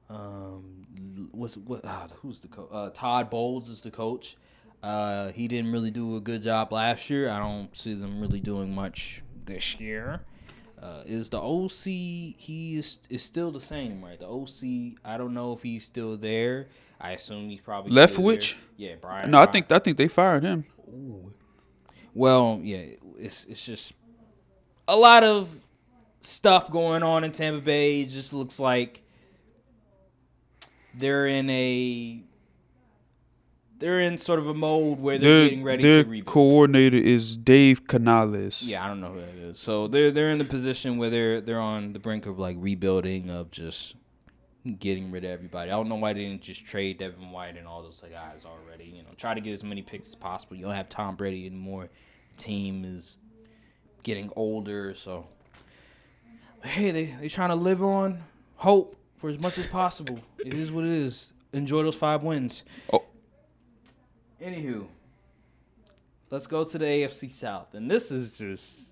Who's the coach? Todd Bowles is the coach. He didn't really do a good job last year. I don't see them really doing much this year. Is the OC? He is still the same, right? The OC. I don't know if he's still there. I assume he's probably Leftwich? Yeah, Brian. No, I think they fired him. Ooh. Well, yeah, it's just a lot of stuff going on in Tampa Bay. It just looks like they're in sort of a mode where they're getting ready to rebuild. Their coordinator is Dave Canales. Yeah, I don't know who that is. So they're in the position where they're on the brink of like rebuilding, of just getting rid of everybody. I don't know why they didn't just trade Devin White and all those guys already. Try to get as many picks as possible. You don't have Tom Brady anymore. The team is getting older, so hey, they trying to live on hope for as much as possible. It is what it is. Enjoy those 5 wins. Oh. Anywho, let's go to the AFC South, and this is just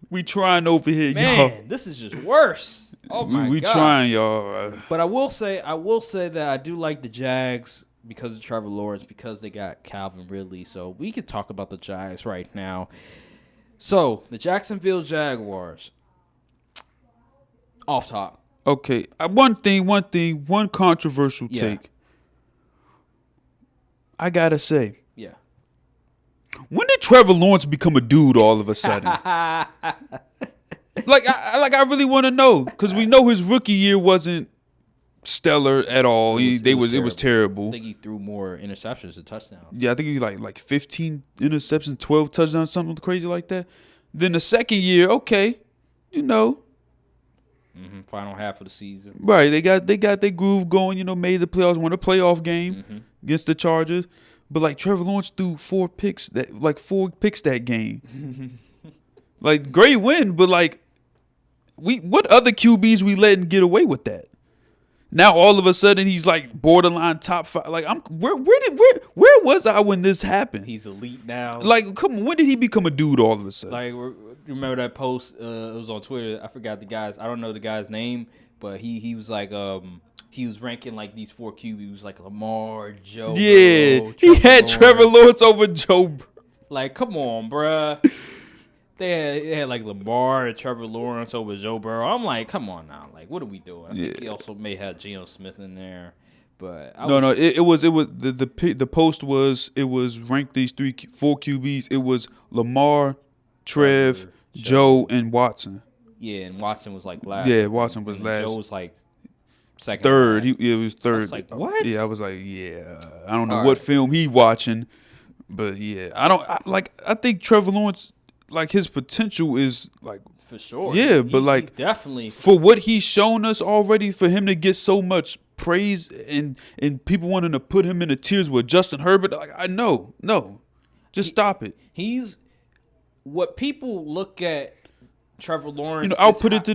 we trying over here, man. y'all. This is just worse. Oh my god, we trying, y'all. But I will say that I do like the Jags because of Trevor Lawrence, because they got Calvin Ridley. So we could talk about the Jags right now. So the Jacksonville Jaguars. Off top. Okay, one controversial take. I gotta say, yeah. When did Trevor Lawrence become a dude all of a sudden? I really want to know, because we know his rookie year wasn't stellar at all. It was terrible. I think he threw more interceptions than touchdowns. Yeah, I think he like 15 interceptions, 12 touchdowns, something crazy like that. Then the second year, okay, final half of the season. Right, they got their groove going. Made the playoffs, won a playoff game against the Chargers. But like Trevor Lawrence threw 4 picks that game. Like great win, but like what other QBs we letting get away with that? Now all of a sudden he's like borderline top 5. Like where was I when this happened? He's elite now. Like come on, when did he become a dude all of a sudden? Like remember that post? It was on Twitter. I forgot the guy's. I don't know the guy's name, but he was like he was ranking like these 4 QBs. He was like Lamar, Joe. Yeah, Burrow, he had Trevor Lawrence over Joe. Like come on, bruh. They had like Lamar and Trevor Lawrence over Joe Burrow. I'm like, come on now. Like, what are we doing? I think he also may have Geno Smith in there. But it was the post was ranked these 4 QBs. It was Lamar, Trev, Joe, and Watson. Yeah, and Watson was like last. Yeah, Watson was last. Joe was like second. Third. It was third. I was like, what? Yeah, I was like, yeah. I don't know what film he watching, but yeah, I think Trevor Lawrence, like his potential is like for sure. Yeah, but like definitely for what he's shown us already, for him to get so much praise and people wanting to put him in the tiers with Justin Herbert, like no, just stop it. what people look at Trevor Lawrence. I'll put it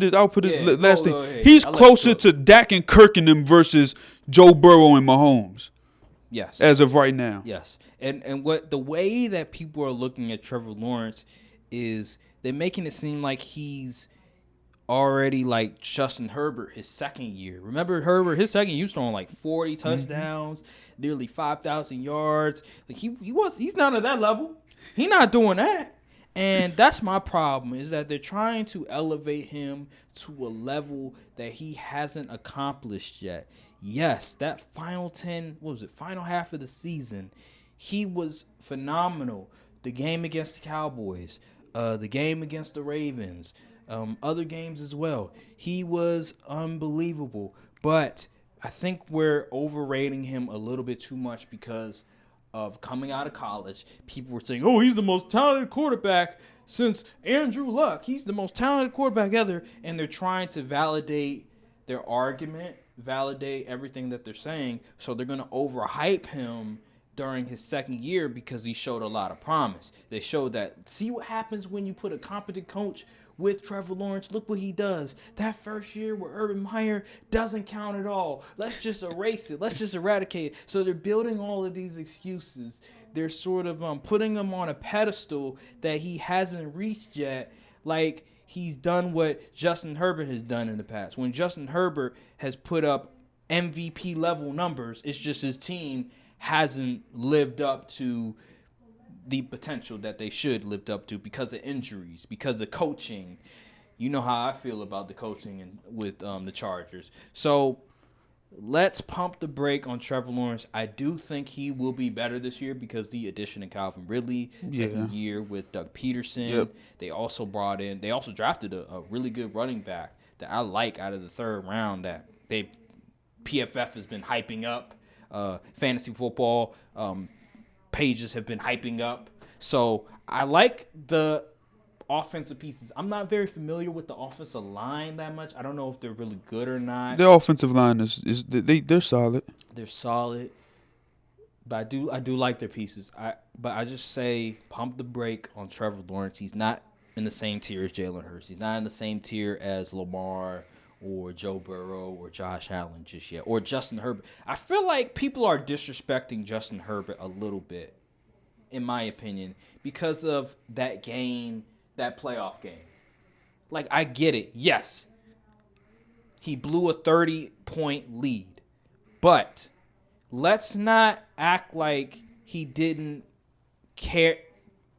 last thing. Ahead. He's closer to Dak and Kirk and them versus Joe Burrow and Mahomes. Yes. As of right now. Yes. And what the way that people are looking at Trevor Lawrence is they're making it seem like he's already like Justin Herbert his second year. Remember Herbert, his second year, he was throwing like 40 touchdowns, nearly 5,000 yards. Like he's not at that level. He's not doing that. And that's my problem, is that they're trying to elevate him to a level that he hasn't accomplished yet. Yes, that final half of the season, he was phenomenal. The game against the Cowboys, the game against the Ravens, other games as well. He was unbelievable. But I think we're overrating him a little bit too much because of coming out of college. People were saying, he's the most talented quarterback since Andrew Luck. He's the most talented quarterback ever. And they're trying to validate their argument, validate everything that they're saying. So they're going to overhype him during his second year because he showed a lot of promise. They showed that, see what happens when you put a competent coach with Trevor Lawrence. Look what he does. That first year with Urban Meyer doesn't count at all. Let's just erase it. Let's just eradicate it. So they're building all of these excuses. They're sort of putting him on a pedestal that he hasn't reached yet, like he's done what Justin Herbert has done in the past. When Justin Herbert has put up MVP level numbers, it's just his team hasn't lived up to the potential that they should lived up to because of injuries, because of coaching. You know how I feel about the coaching with the Chargers. So let's pump the brake on Trevor Lawrence. I do think he will be better this year because the addition of Calvin Ridley, second year with Doug Peterson. Yep. They also drafted a really good running back that I like out of the third round that PFF has been hyping up. Fantasy football pages have been hyping up. So I like the offensive pieces. I'm not very familiar with the offensive line that much. I don't know if they're really good or not. Their offensive line they're solid. They're solid, but I do like their pieces. But I just say pump the brake on Trevor Lawrence. He's not in the same tier as Jalen Hurts. He's not in the same tier as Lamar or Joe Burrow or Josh Allen just yet, or Justin Herbert. I feel like people are disrespecting Justin Herbert a little bit, in my opinion, because of that game, that playoff game. Like, I get it. Yes, he blew a 30-point lead, but let's not act like he didn't care,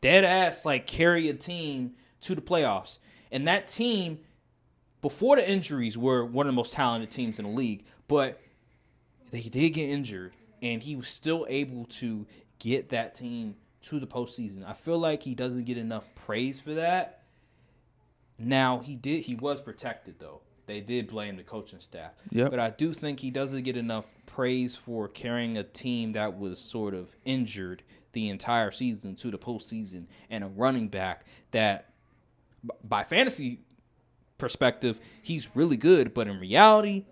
dead ass, like carry a team to the playoffs. And that team, before the injuries, were one of the most talented teams in the league, but they did get injured, and he was still able to get that team to the postseason. I feel like he doesn't get enough praise for that. Now, he was protected, though. They did blame the coaching staff. Yep. But I do think he doesn't get enough praise for carrying a team that was sort of injured the entire season to the postseason, and a running back that, by fantasy perspective, he's really good, but in reality,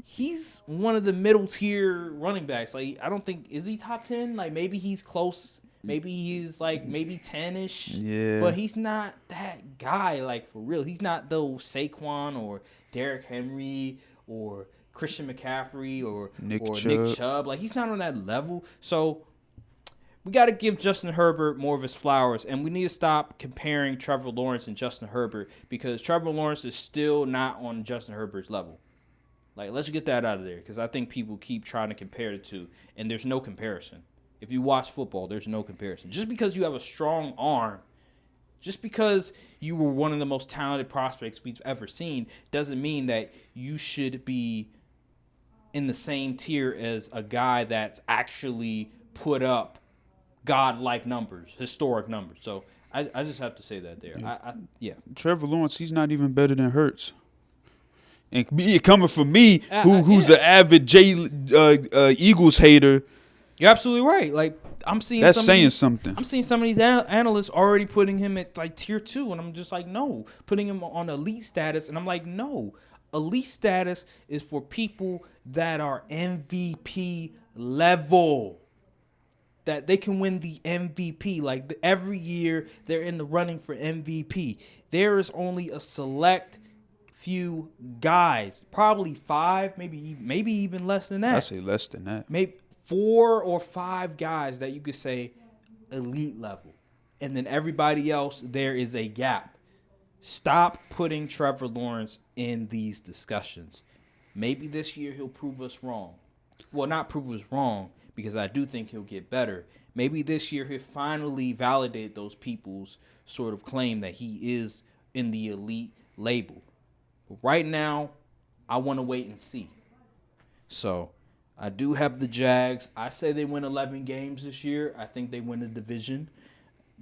he's one of the middle tier running backs. Like, I don't think, is he top 10? Like, maybe he's close. Maybe he's like maybe 10-ish. Yeah. But he's not that guy, like, for real. He's not those Saquon or Derrick Henry or Christian McCaffrey or Nick Chubb. Like, he's not on that level. So we got to give Justin Herbert more of his flowers, and we need to stop comparing Trevor Lawrence and Justin Herbert, because Trevor Lawrence is still not on Justin Herbert's level. Like, let's get that out of there, because I think people keep trying to compare the two, and there's no comparison. If you watch football, there's no comparison. Just because you have a strong arm, just because you were one of the most talented prospects we've ever seen, doesn't mean that you should be in the same tier as a guy that's actually put up godlike numbers, historic numbers. So I just have to say that there. Yeah. Trevor Lawrence, he's not even better than Hurts. And coming from me, who's an avid Eagles hater. You're absolutely right. Like, I'm seeing that's saying something. I'm seeing some of these analysts already putting him at like tier 2, and I'm just like, no, putting him on elite status, and I'm like, no, elite status is for people that are MVP level. that they can win the MVP. Like every year they're in the running for MVP. There is only a select few guys, probably 5, maybe even less than that. I say less than that. Maybe 4 or 5 guys that you could say elite level. And then everybody else, there is a gap. Stop putting Trevor Lawrence in these discussions. Maybe this year he'll prove us wrong. Well, not prove us wrong, because I do think he'll get better. Maybe this year he'll finally validate those people's sort of claim that he is in the elite label. But right now, I want to wait and see. So, I do have the Jags. I say they win 11 games this year. I think they win the division.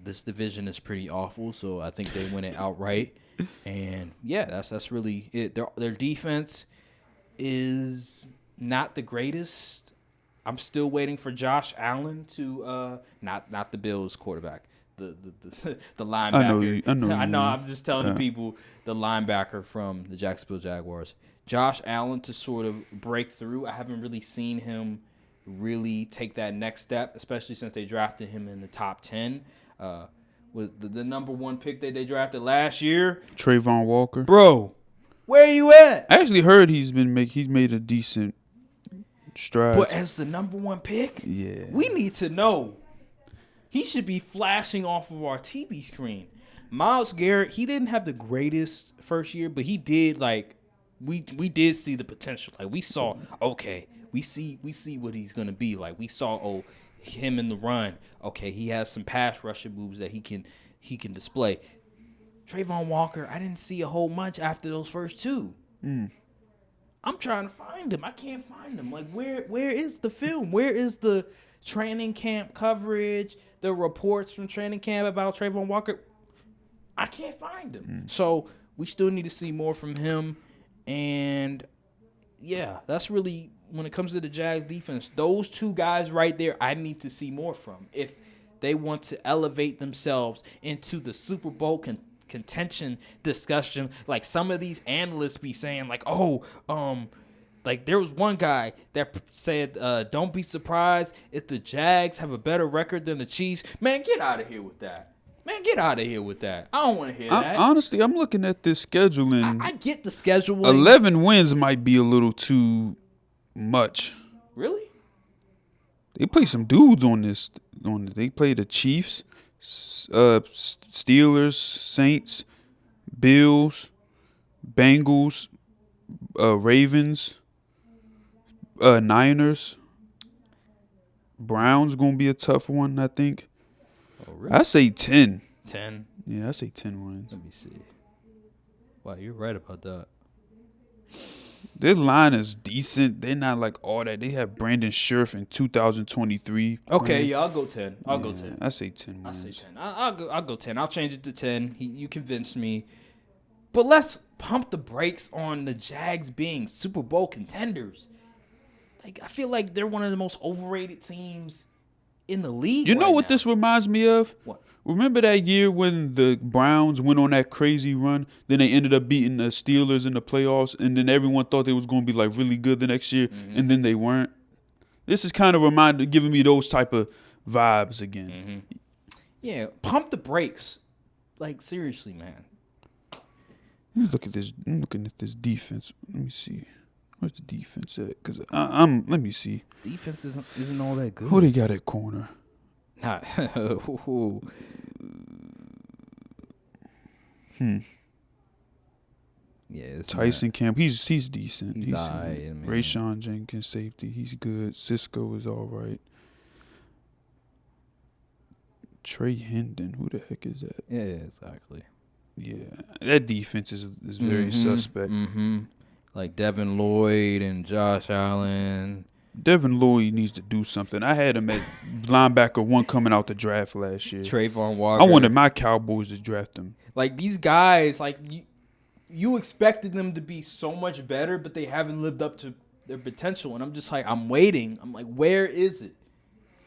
This division is pretty awful, so I think they win it outright. And, yeah, that's really it. Their defense is not the greatest. I'm still waiting for Josh Allen to not the Bills quarterback, the linebacker. I know. I'm just telling the people, the linebacker from the Jacksonville Jaguars, Josh Allen, to sort of break through. I haven't really seen him really take that next step, especially since they drafted him in the top 10. Was the number 1 pick that they drafted last year, Trayvon Walker. Bro, where are you at? I actually heard he's made a decent stride. But as the number 1 pick, yeah, we need to know. He should be flashing off of our TV screen. Myles Garrett, he didn't have the greatest first year, but he did, like, we did see the potential. Like, we saw, okay, we see what he's gonna be. Like, we saw him in the run. Okay, he has some pass rushing moves that he can display. Trayvon Walker, I didn't see a whole much after those first 2. I'm trying to find him. I can't find him. Like, where is the film? Where is the training camp coverage, the reports from training camp about Trayvon Walker? I can't find him. So we still need to see more from him. And, yeah, that's really, when it comes to the Jags defense, those 2 guys right there I need to see more from if they want to elevate themselves into the Super Bowl contention discussion. Like some of these analysts be saying, like, like there was one guy that said, don't be surprised if the Jags have a better record than the Chiefs. Man, get out of here with that. I don't want to hear that. Honestly, I'm looking at this scheduling. I get the scheduling. 11 wins might be a little too much. Really? They play some dudes on this. They play the Chiefs, Steelers, Saints, Bills, Bengals, Ravens, Niners. Browns gonna be a tough one, I think. Oh, really? I say 10. 10? Yeah, I say 10 wins. Let me see. Wow, you're right about that. Their line is decent. They're not like all that. They have Brandon Scherf in 2023. Okay, yeah, I'll go 10. I'll go 10. I say 10 wins. I say 10. I'll go 10. I'll change it to 10. You convinced me. But let's pump the brakes on the Jags being Super Bowl contenders. Like, I feel like they're one of the most overrated teams in the league. You know what this reminds me of? What? Remember that year when the Browns went on that crazy run? Then they ended up beating the Steelers in the playoffs, and then everyone thought they was going to be like really good the next year, and then they weren't. This is kind of giving me those type of vibes again. Yeah, pump the brakes. Like, seriously, man. Let me look at this. I'm looking at this defense. Let me see. Where's the defense at? Because let me see. Defense isn't all that good. Who they got at corner? Not. Yeah, Tyson Camp. He's decent. He's all right. I mean, Rayshawn Jenkins, safety. He's good. Cisco is all right. Trey Hendon. Who the heck is that? Yeah, exactly. Yeah, that defense is very suspect. Like Devin Lloyd and Josh Allen. Devin Lloyd needs to do something. I had him at linebacker 1 coming out the draft last year. Trayvon Walker. I wanted my Cowboys to draft him. Like, these guys, like, you expected them to be so much better, but they haven't lived up to their potential. And I'm just like, I'm waiting. I'm like, where is it?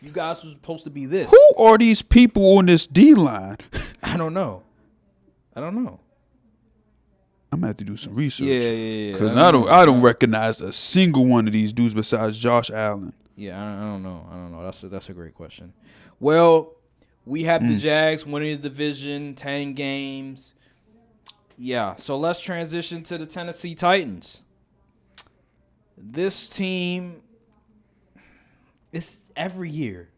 You guys were supposed to be this. Who are these people on this D-line? I don't know. I'm gonna have to do some research. Yeah. Because I don't recognize a single one of these dudes besides Josh Allen. Yeah, I don't know. That's a great question. Well, we have the Jags winning the division, 10 games. Yeah, so let's transition to the Tennessee Titans. This team is every year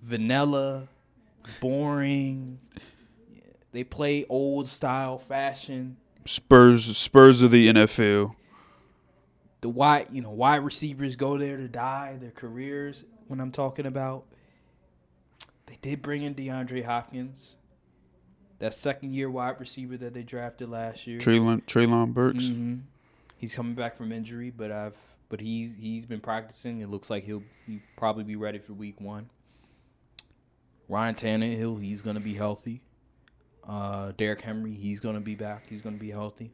vanilla, boring. They play old style fashion. Spurs of the NFL. The wide receivers go there to die their careers. When I'm talking about, they did bring in DeAndre Hopkins, that second-year wide receiver that they drafted last year. Treylon Burks. Mm-hmm. He's coming back from injury, but he's been practicing. It looks like he'll probably be ready for Week 1. Ryan Tannehill, he's gonna be healthy. Derrick Henry, he's gonna be back. He's gonna be healthy.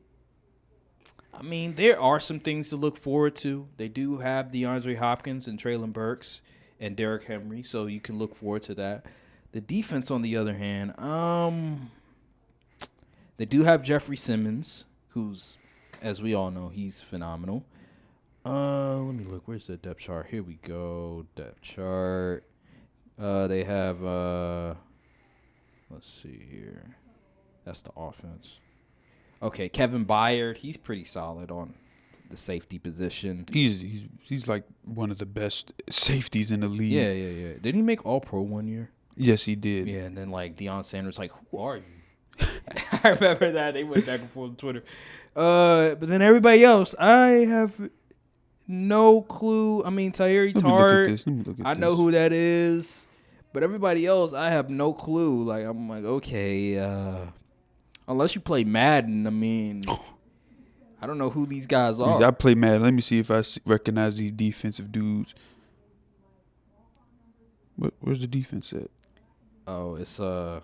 I mean, there are some things to look forward to. They do have DeAndre Hopkins and Treylon Burks and Derrick Henry, so you can look forward to that. The defense, on the other hand, they do have Jeffrey Simmons, who's, as we all know, he's phenomenal. Let me look. Where's the depth chart? Here we go. Depth chart. They have, let's see here. That's the offense. Okay, Kevin Byard, he's pretty solid on the safety position. He's like one of the best safeties in the league. Yeah. Didn't he make All-Pro one year? Yes, he did. Yeah, and then like Deion Sanders, like, who are you? I remember that. They went back and forth on Twitter. But then everybody else, I have no clue. I mean, Tyree Tart, I know who that is. But everybody else, I have no clue. Like, I'm like, okay, unless you play Madden, I mean, I don't know who these guys are. I play Madden. Let me see if I recognize these defensive dudes. Where's the defense at? Oh, it's let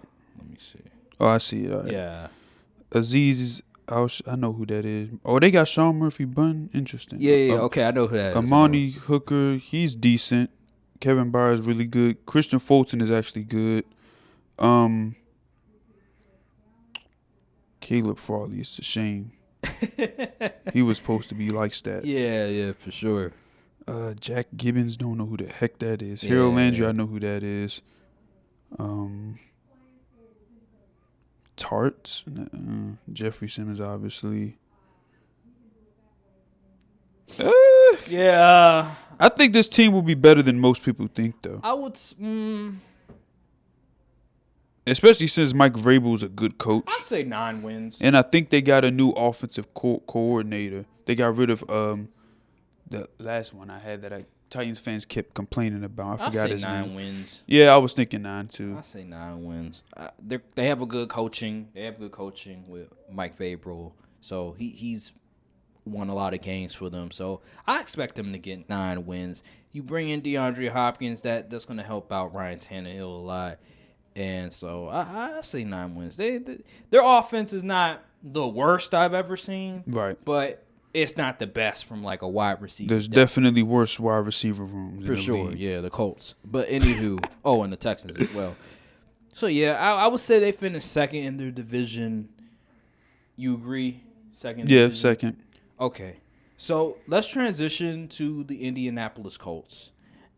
me see. Oh, I see it. All right. Yeah. Aziz, I know who that is. Oh, they got Sean Murphy Bunn. Interesting. Yeah. Okay, I know who that is. Amani Hooker, he's decent. Kevin Byard is really good. Christian Fulton is actually good. Caleb Farley, it's a shame. He was supposed to be like that. Yeah, for sure. Jack Gibbons, don't know who the heck that is. Harold Landry, I know who that is. Tarts, Jeffrey Simmons, obviously. Yeah. I think this team will be better than most people think, though. I would. Especially since Mike Vrabel's a good coach. I'd say 9 wins. And I think they got a new offensive coordinator. They got rid of the last one I had that Titans fans kept complaining about. I forgot his name. I'd say 9 wins. Yeah, I was thinking 9 too. I'd say 9 wins. They have a good coaching. They have good coaching with Mike Vrabel. So he's won a lot of games for them. So I expect them to get 9 wins. You bring in DeAndre Hopkins, that's going to help out Ryan Tannehill a lot. And so I say 9 wins. Their offense is not the worst I've ever seen. Right. But it's not the best from like a wide receiver. There's definitely worse wide receiver rooms. For sure, league. Yeah, the Colts. But anywho, and the Texans as well. So yeah, I would say they finished second in their division. You agree? Second? Yeah, division? second. Okay. So let's transition to the Indianapolis Colts.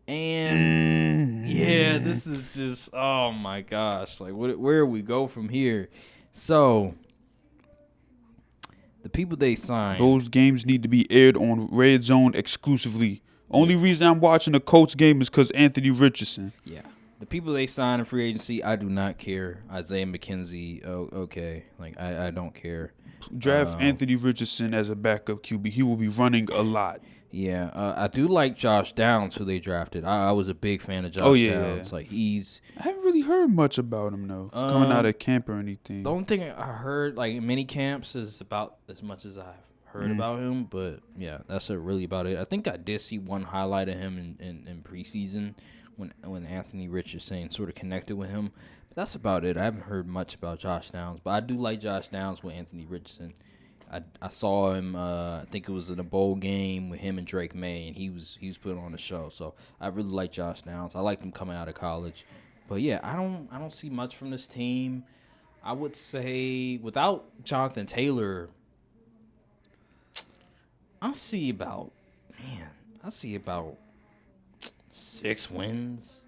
And yeah, this is just, oh my gosh. Like, where we go from here? So the people they signed. Those games need to be aired on Red Zone exclusively. Only reason I'm watching the Colts game is because Anthony Richardson. Yeah. The people they signed in free agency, I do not care. Isaiah McKenzie, okay. Like, I don't care. Draft Anthony Richardson as a backup QB. He will be running a lot. Yeah. I do like Josh Downs, who they drafted. I was a big fan of Josh Downs. Like, I haven't really heard much about him, though, coming out of camp or anything. The only thing I heard, like, in mini camps is about as much as I've heard about him. But, yeah, that's really about it. I think I did see one highlight of him in preseason when Anthony Richardson sort of connected with him. But that's about it. I haven't heard much about Josh Downs. But I do like Josh Downs with Anthony Richardson. I saw him, I think it was in a bowl game with him and Drake May, and he was put on the show. So I really like Josh Downs. I liked him coming out of college. But yeah, I don't see much from this team. I would say without Jonathan Taylor, I see about 6 wins?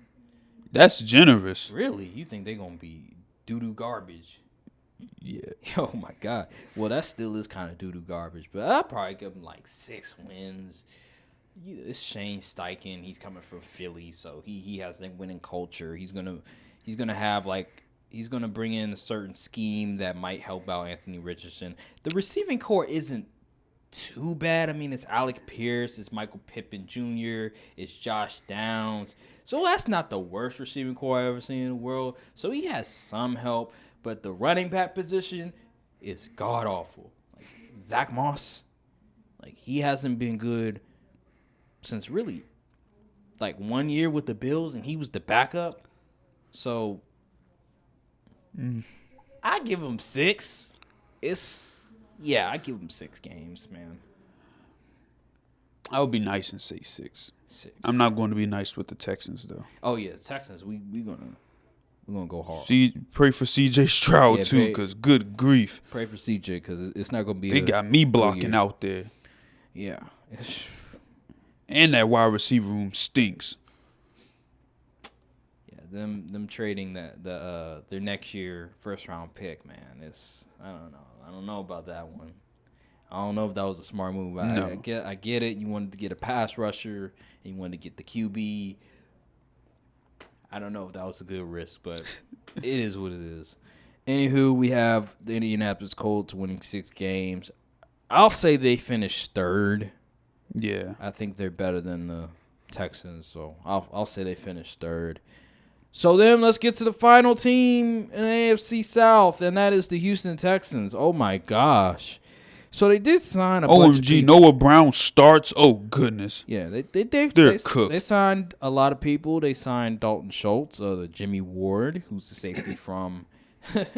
That's generous. Really? You think they're going to be doo-doo garbage? Yeah. Oh, my God. Well, that still is kind of doo-doo garbage, but I'll probably give them like 6 wins. It's Shane Steichen. He's coming from Philly, so he has a winning culture. He's gonna have he's gonna bring in a certain scheme that might help out Anthony Richardson. The receiving core isn't too bad. I mean, it's Alec Pierce, it's Michael Pittman Jr., it's Josh Downs. So that's not the worst receiving core I've ever seen in the world. So he has some help, but the running back position is god awful. Like Zach Moss, like he hasn't been good since really like 1 year with the Bills, and he was the backup. So I give him 6. I give him 6 games, man. I would be nice and say 6. 6. I'm not going to be nice with the Texans though. Oh yeah, Texans. We're gonna go hard. Pray for CJ Stroud Yeah, too, because good grief, Pray for CJ because it's not gonna be. they got me blocking out there, Yeah. and that wide receiver room stinks. Yeah, them trading their next year first round pick, man. I don't know about that one. I don't know if that was a smart move. No. I get it. You wanted to get a pass rusher, and you wanted to get the QB. I don't know if that was a good risk, but it is what it is. Anywho, we have the Indianapolis Colts winning 6 games. I'll say they finished 3rd. Yeah, I think they're better than the Texans, so I'll say they finished 3rd. So then let's get to the final team in the AFC South, and that is the Houston Texans. Oh my gosh! So they did sign a bunch of OMG, people. Noah Brown starts. Oh goodness, Yeah, they cooked. They signed a lot of people. They signed Dalton Schultz, the Jimmy Ward, who's the safety from the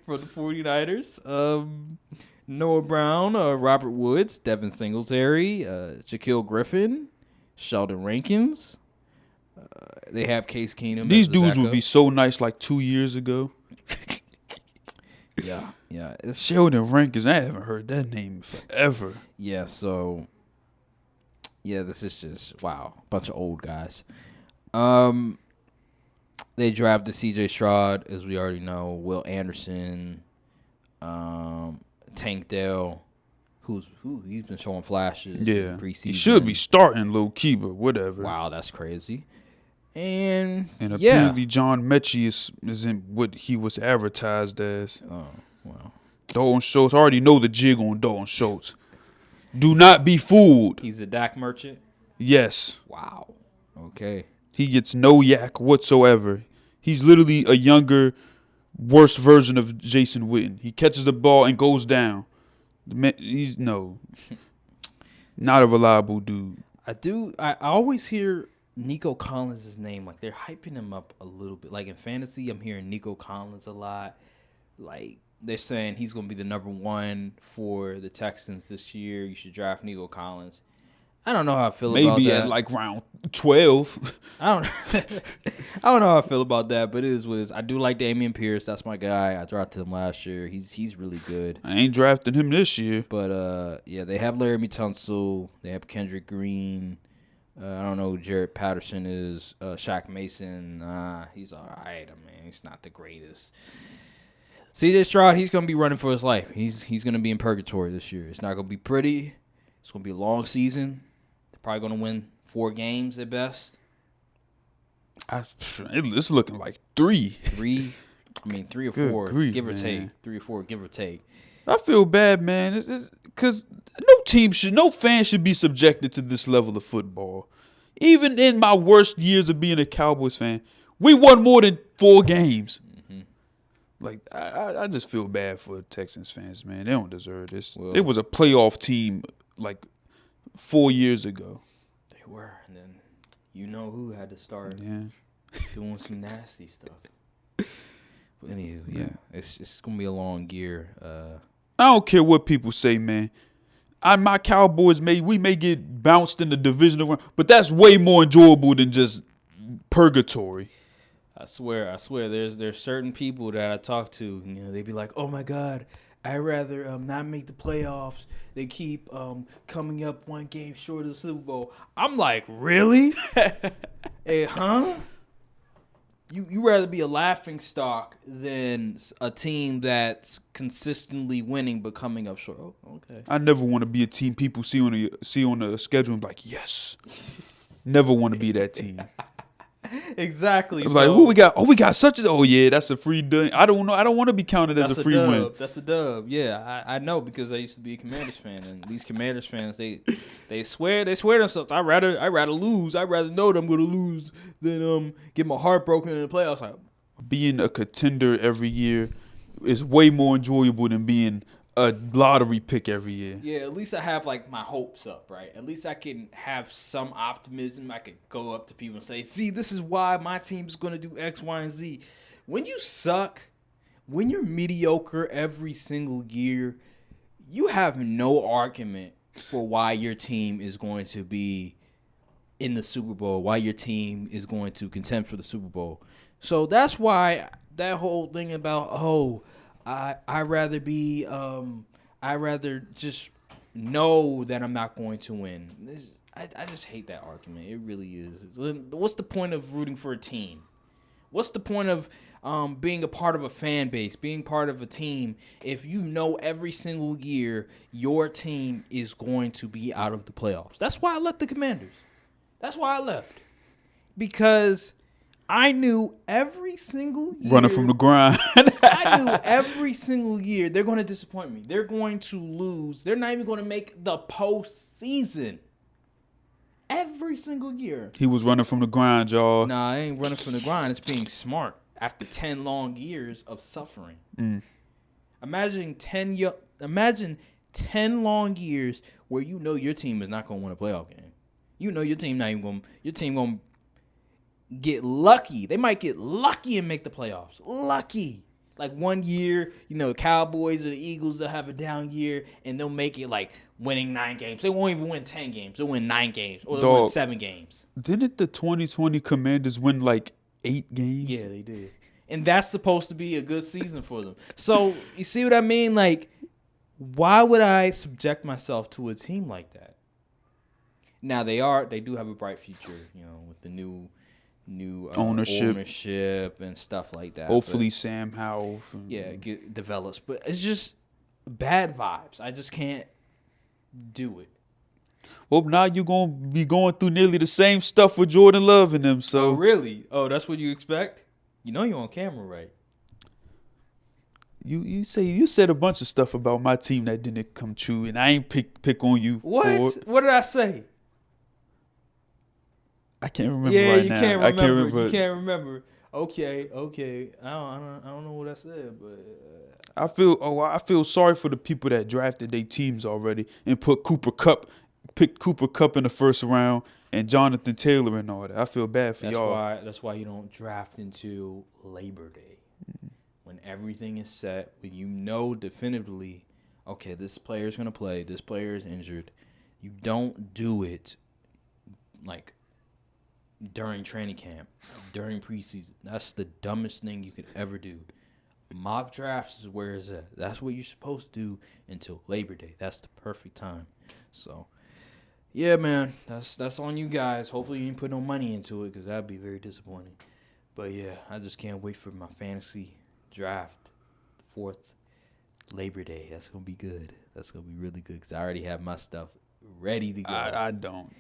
49ers. Noah Brown, Robert Woods, Devin Singletary, Shaquille Griffin, Sheldon Rankins. They have Case Keenum. These as the dudes would backup. be so nice like 2 years ago. Yeah. Sheldon Rankins, I haven't heard that name in forever. Yeah, so this is just wow, bunch of old guys. They drafted C.J. Stroud, as we already know, Will Anderson, Tank Dell, who he's been showing flashes. Yeah, in preseason. he should be starting low key, but whatever. Wow, that's crazy. And apparently John Mechie isn't what he was advertised as. Oh, wow. Dalton Schultz, I already know the jig on Dalton Schultz. Do not be fooled. He's a Dak merchant? Yes. Wow. Okay. He gets no yak whatsoever. He's literally a younger, worse version of Jason Witten. He catches the ball and goes down. He's not a reliable dude. I always hear Nico Collins' name. Like, they're hyping him up a little bit. Like, in fantasy, I'm hearing Nico Collins a lot. Like, they're saying he's going to be the number 1 for the Texans this year. You should draft Nico Collins. I don't know how I feel about that. Maybe at like round 12. I don't know how I feel about that, but it is what it is. I do like Dameon Pierce. That's my guy. I drafted him last year. He's really good. I ain't drafting him this year. But, they have Laramie Tunsil. They have Kendrick Green. I don't know who Jared Patterson is. Shaq Mason. He's all right. I mean, he's not the greatest. CJ Stroud, he's going to be running for his life. He's going to be in purgatory this year. It's not going to be pretty. It's going to be a long season. They're probably going to win 4 games at best. It's looking like 3. 3 or Good 4, grief, give or man. take. 3 or 4, give or take. I feel bad, man. Because no fan should be subjected to this level of football. Even in my worst years of being a Cowboys fan, we won more than 4 games. Like, I just feel bad for Texans fans, man. They don't deserve this. Well, it was a playoff team, like, 4 years ago. They were. And then you know who had to start doing some nasty stuff. But anywho, it's going to be a long year. I don't care what people say, man. My Cowboys, we may get bounced in the divisional round, but that's way more enjoyable than just purgatory. I swear. There's certain people that I talk to, they be like, "Oh my God, I'd rather not make the playoffs. They keep coming up one game short of the Super Bowl. I'm like, really? Hey, huh? You rather be a laughing stock than a team that's consistently winning but coming up short. Oh, okay. I never want to be a team people see on the schedule and be like, yes. Never want to be that team. Exactly. Like, who we got? Oh, we got such a. Oh yeah, that's a free dub. I don't know. I don't want to be counted as a free win. That's a dub. Yeah, I know because I used to be a Commanders fan, and these Commanders fans they swear themselves. I'd rather lose. I'd rather know that I'm gonna lose than get my heart broken in the playoffs. Being a contender every year is way more enjoyable than being a lottery pick every year. Yeah, at least I have like my hopes up, right? At least I can have some optimism. I could go up to people and say, see, this is why my team's going to do X, Y, and Z. When you suck, when you're mediocre every single year, you have no argument for why your team is going to be in the Super Bowl, why your team is going to contend for the Super Bowl. So that's why that whole thing about, I'd rather just know that I'm not going to win. I just hate that argument. It really is. What's the point of rooting for a team? What's the point of being a part of a fan base, being part of a team, if you know every single year your team is going to be out of the playoffs? That's why I left the Commanders. That's why I left. Because I knew every single year. Running from the grind. I knew every single year they're going to disappoint me. They're going to lose. They're not even going to make the postseason. Every single year. He was running from the grind, y'all. Nah, I ain't running from the grind. It's being smart after 10 long years of suffering. Imagine 10 long years where you know your team is not going to win a playoff game. You know your team going to get lucky. They might get lucky and make the playoffs. Lucky. Like 1 year, Cowboys or the Eagles, they'll have a down year and they'll make it like winning 9 games. They won't even win 10 games. They'll win 9 games or they'll win 7 games. Didn't the 2020 Commanders win like 8 games? Yeah, they did. And that's supposed to be a good season for them. So you see what I mean? Like, why would I subject myself to a team like that? Now they do have a bright future, with the new ownership and stuff like that. Hopefully Sam Howell develops, but it's just bad vibes. I just can't do it. Well, now you're gonna be going through nearly the same stuff with Jordan Love and them. So really? Oh, that's what you expect? You're on camera, right? You said a bunch of stuff about my team that didn't come true, and I ain't pick on you. What? What did I say? I can't remember right now. Yeah, you can't remember. I can't remember. You can't remember. Okay. I don't know what I said, but I feel sorry for the people that drafted their teams already and picked Cooper Kupp in the first round and Jonathan Taylor and all that. I feel bad for y'all. That's why you don't draft until Labor Day. When everything is set, when you know definitively, okay, this player is going to play, this player is injured. You don't do it like during training camp, during preseason. That's the dumbest thing you could ever do. Mock drafts is where it's at. That's what you're supposed to do until Labor Day. That's the perfect time. So, yeah, man, that's on you guys. Hopefully you didn't put no money into it because that'd be very disappointing. But, yeah, I just can't wait for my fantasy draft, the 4th Labor Day. That's going to be good. That's going to be really good because I already have my stuff ready to go. I don't.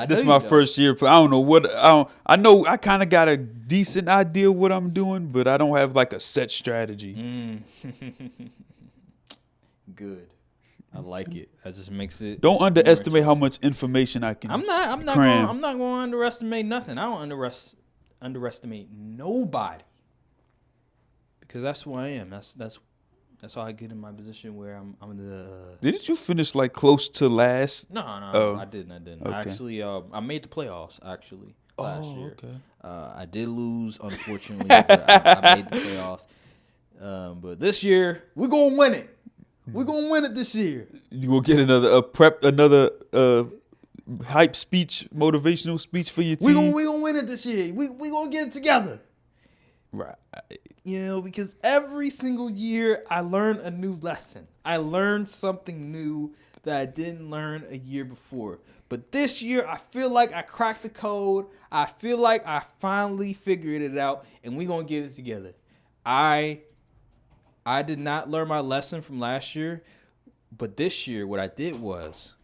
This is my first year. I don't know what. I know I kind of got a decent idea what I'm doing, but I don't have like a set strategy. Good. I like it. That just makes it. Don't underestimate how much information I can. I'm not going to underestimate nothing. I don't underestimate nobody because that's who I am. That's how I get in my position where I'm the. Didn't you finish like close to last? No, I didn't. Okay. Actually, I made the playoffs actually last year. Okay. I did lose, unfortunately, but I made the playoffs. But this year we're gonna win it. We're gonna win it this year. You gonna get another hype speech, motivational speech for your team. We gonna win it this year. We gonna get it together. Right. You know, because every single year I learn a new lesson. I learned something new that I didn't learn a year before. But this year, I feel like I cracked the code. I feel like I finally figured it out, and we're going to get it together. I did not learn my lesson from last year, but this year what I did was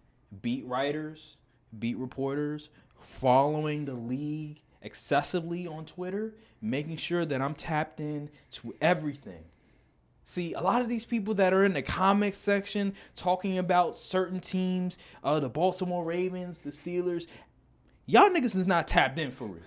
beat writers, beat reporters, following the league excessively on Twitter, making sure that I'm tapped in to everything. See, a lot of these people that are in the comics section talking about certain teams, the Baltimore Ravens, the Steelers, y'all niggas is not tapped in for real.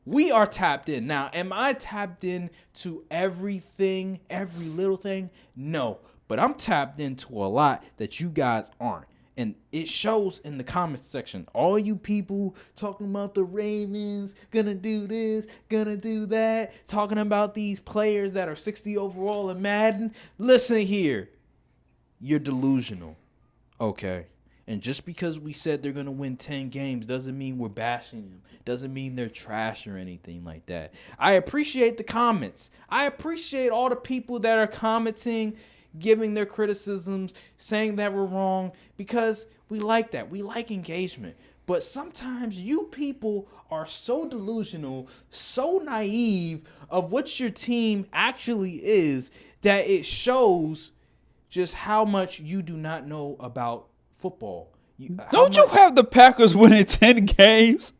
We are tapped in. Now, am I tapped in to everything, every little thing? No, but I'm tapped into a lot that you guys aren't. And it shows in the comments section. All you people talking about the Ravens, gonna do this, gonna do that, talking about these players that are 60 overall in Madden. Listen here. You're delusional. Okay. And just because we said they're going to win 10 games doesn't mean we're bashing them. Doesn't mean they're trash or anything like that. I appreciate the comments. I appreciate all the people that are commenting, giving their criticisms, saying that we're wrong, because we like that. We like engagement. But sometimes you people are so delusional, so naive of what your team actually is, that it shows just how much you do not know about football. Don't you have the Packers winning 10 games?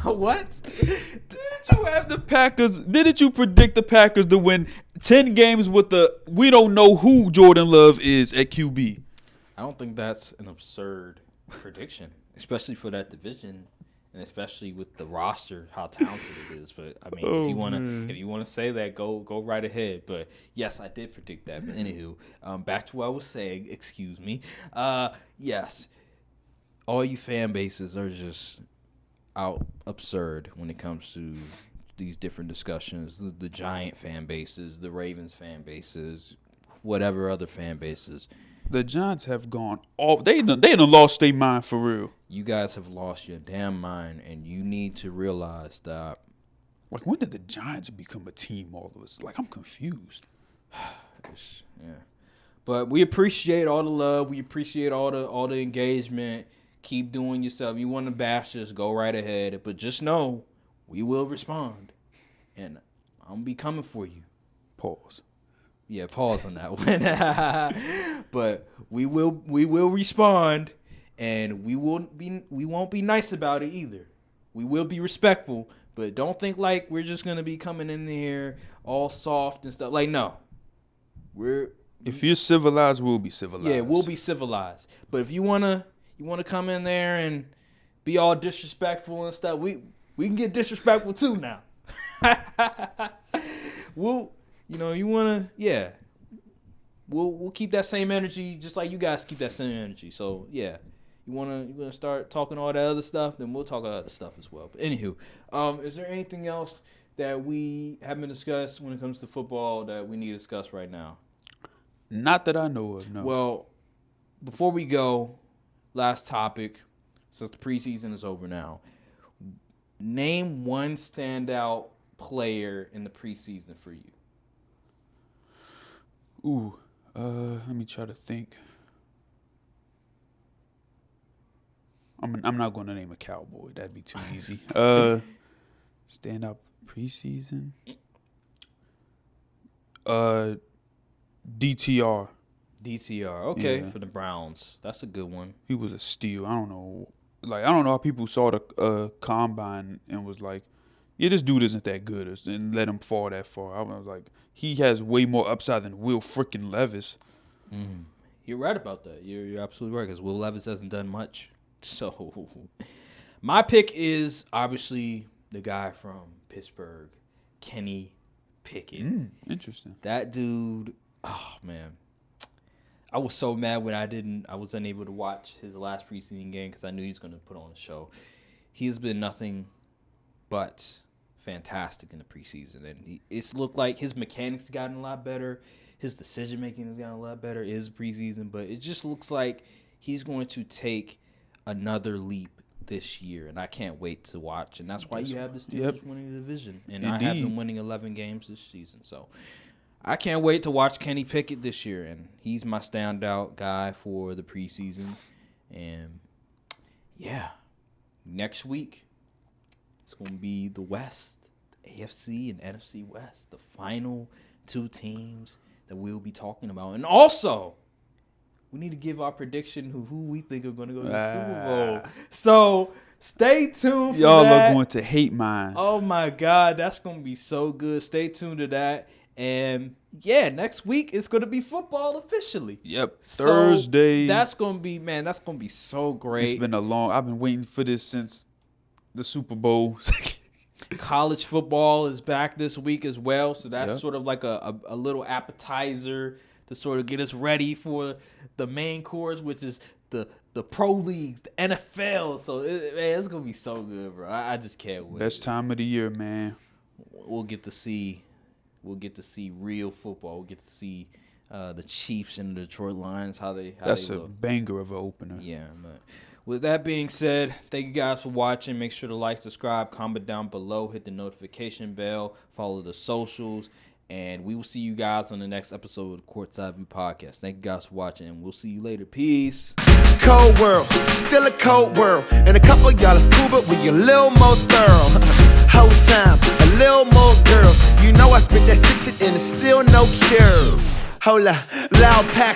What? Didn't you predict the Packers to win 10 games with we don't know who Jordan Love is at QB? I don't think that's an absurd prediction, especially for that division, and especially with the roster, how talented it is. But I mean, if you wanna say that, go right ahead. But yes, I did predict that. But anywho, back to what I was saying. Excuse me. Yes, all you fan bases are just out absurd when it comes to these different discussions. The Giant fan bases, the Ravens fan bases, whatever other fan bases. The Giants have gone off. They done lost their mind for real. You guys have lost your damn mind, and you need to realize that. Like, when did the Giants become a team all of us? Like, I'm confused. Yeah. But we appreciate all the love. We appreciate all the engagement. Keep doing yourself. You want to bash us, go right ahead. But just know, we will respond. And I'm going to be coming for you. Pause. Yeah, pause on that one. But we will respond, and we won't be nice about it either. We will be respectful, but don't think like we're just gonna be coming in there all soft and stuff. Like, no. If you're civilized, we'll be civilized. Yeah, we'll be civilized. But if you wanna come in there and be all disrespectful and stuff, we can get disrespectful too now. We'll keep that same energy just like you guys keep that same energy. So yeah, you wanna start talking all that other stuff, then we'll talk other stuff as well. But anywho, is there anything else that we haven't discussed when it comes to football that we need to discuss right now? Not that I know of, no. Well, before we go, last topic, since the preseason is over now, name one standout player in the preseason for you. Ooh, let me try to think. I'm not going to name a Cowboy. That'd be too easy. Stand up preseason. DTR. Okay, yeah. for the Browns. That's a good one. He was a steal. I don't know how people saw the combine and was like, yeah, this dude isn't that good, and let him fall that far. I was like, he has way more upside than Will freaking Levis. Mm. You're right about that. You're absolutely right, because Will Levis hasn't done much. So my pick is obviously the guy from Pittsburgh, Kenny Pickett. Interesting. That dude, oh man. I was so mad when I was unable to watch his last preseason game because I knew he was going to put on a show. He has been nothing but fantastic in the preseason, and it's looked like his mechanics have gotten a lot better. His decision making has gotten a lot better. It is preseason, but it just looks like he's going to take another leap this year, and I can't wait to watch. And that's why you have the Steelers Yep. winning the division, and Indeed. I have them winning 11 games this season. So I can't wait to watch Kenny Pickett this year, and he's my standout guy for the preseason. And yeah, next week it's gonna be the West, the AFC and NFC West, the final two teams that we'll be talking about, and also we need to give our prediction who we think are going to go to the Super Bowl. So stay tuned for Y'all that. are going to hate mine. Oh, my God. That's going to be so good. Stay tuned to that. And, yeah, next week it's going to be football officially. Yep. So Thursday. that's going to be, man, that's going to be so great. It's been I've been waiting for this since the Super Bowl. College football is back this week as well. So that's Yep. sort of like a little appetizer to sort of get us ready for the main course, which is the pro leagues, the NFL. So it's gonna be so good, bro. I just can't wait. Best time of the year, man. We'll get to see real football. We'll get to see the Chiefs and the Detroit Lions how That's they a look. banger of an opener. Yeah, but with that being said, thank you guys for watching. Make sure to like, subscribe, comment down below, hit the notification bell, follow the socials. And we will see you guys on the next episode of the Courtside View Podcast. Thank you guys for watching, and we'll see you later. Peace. Cold world, still a cold world. And a couple of y'all is cool, but we a little more thorough. Whole time, a little more girls. You know I spit that sick shit and it's still no cure. Hold up, loud packs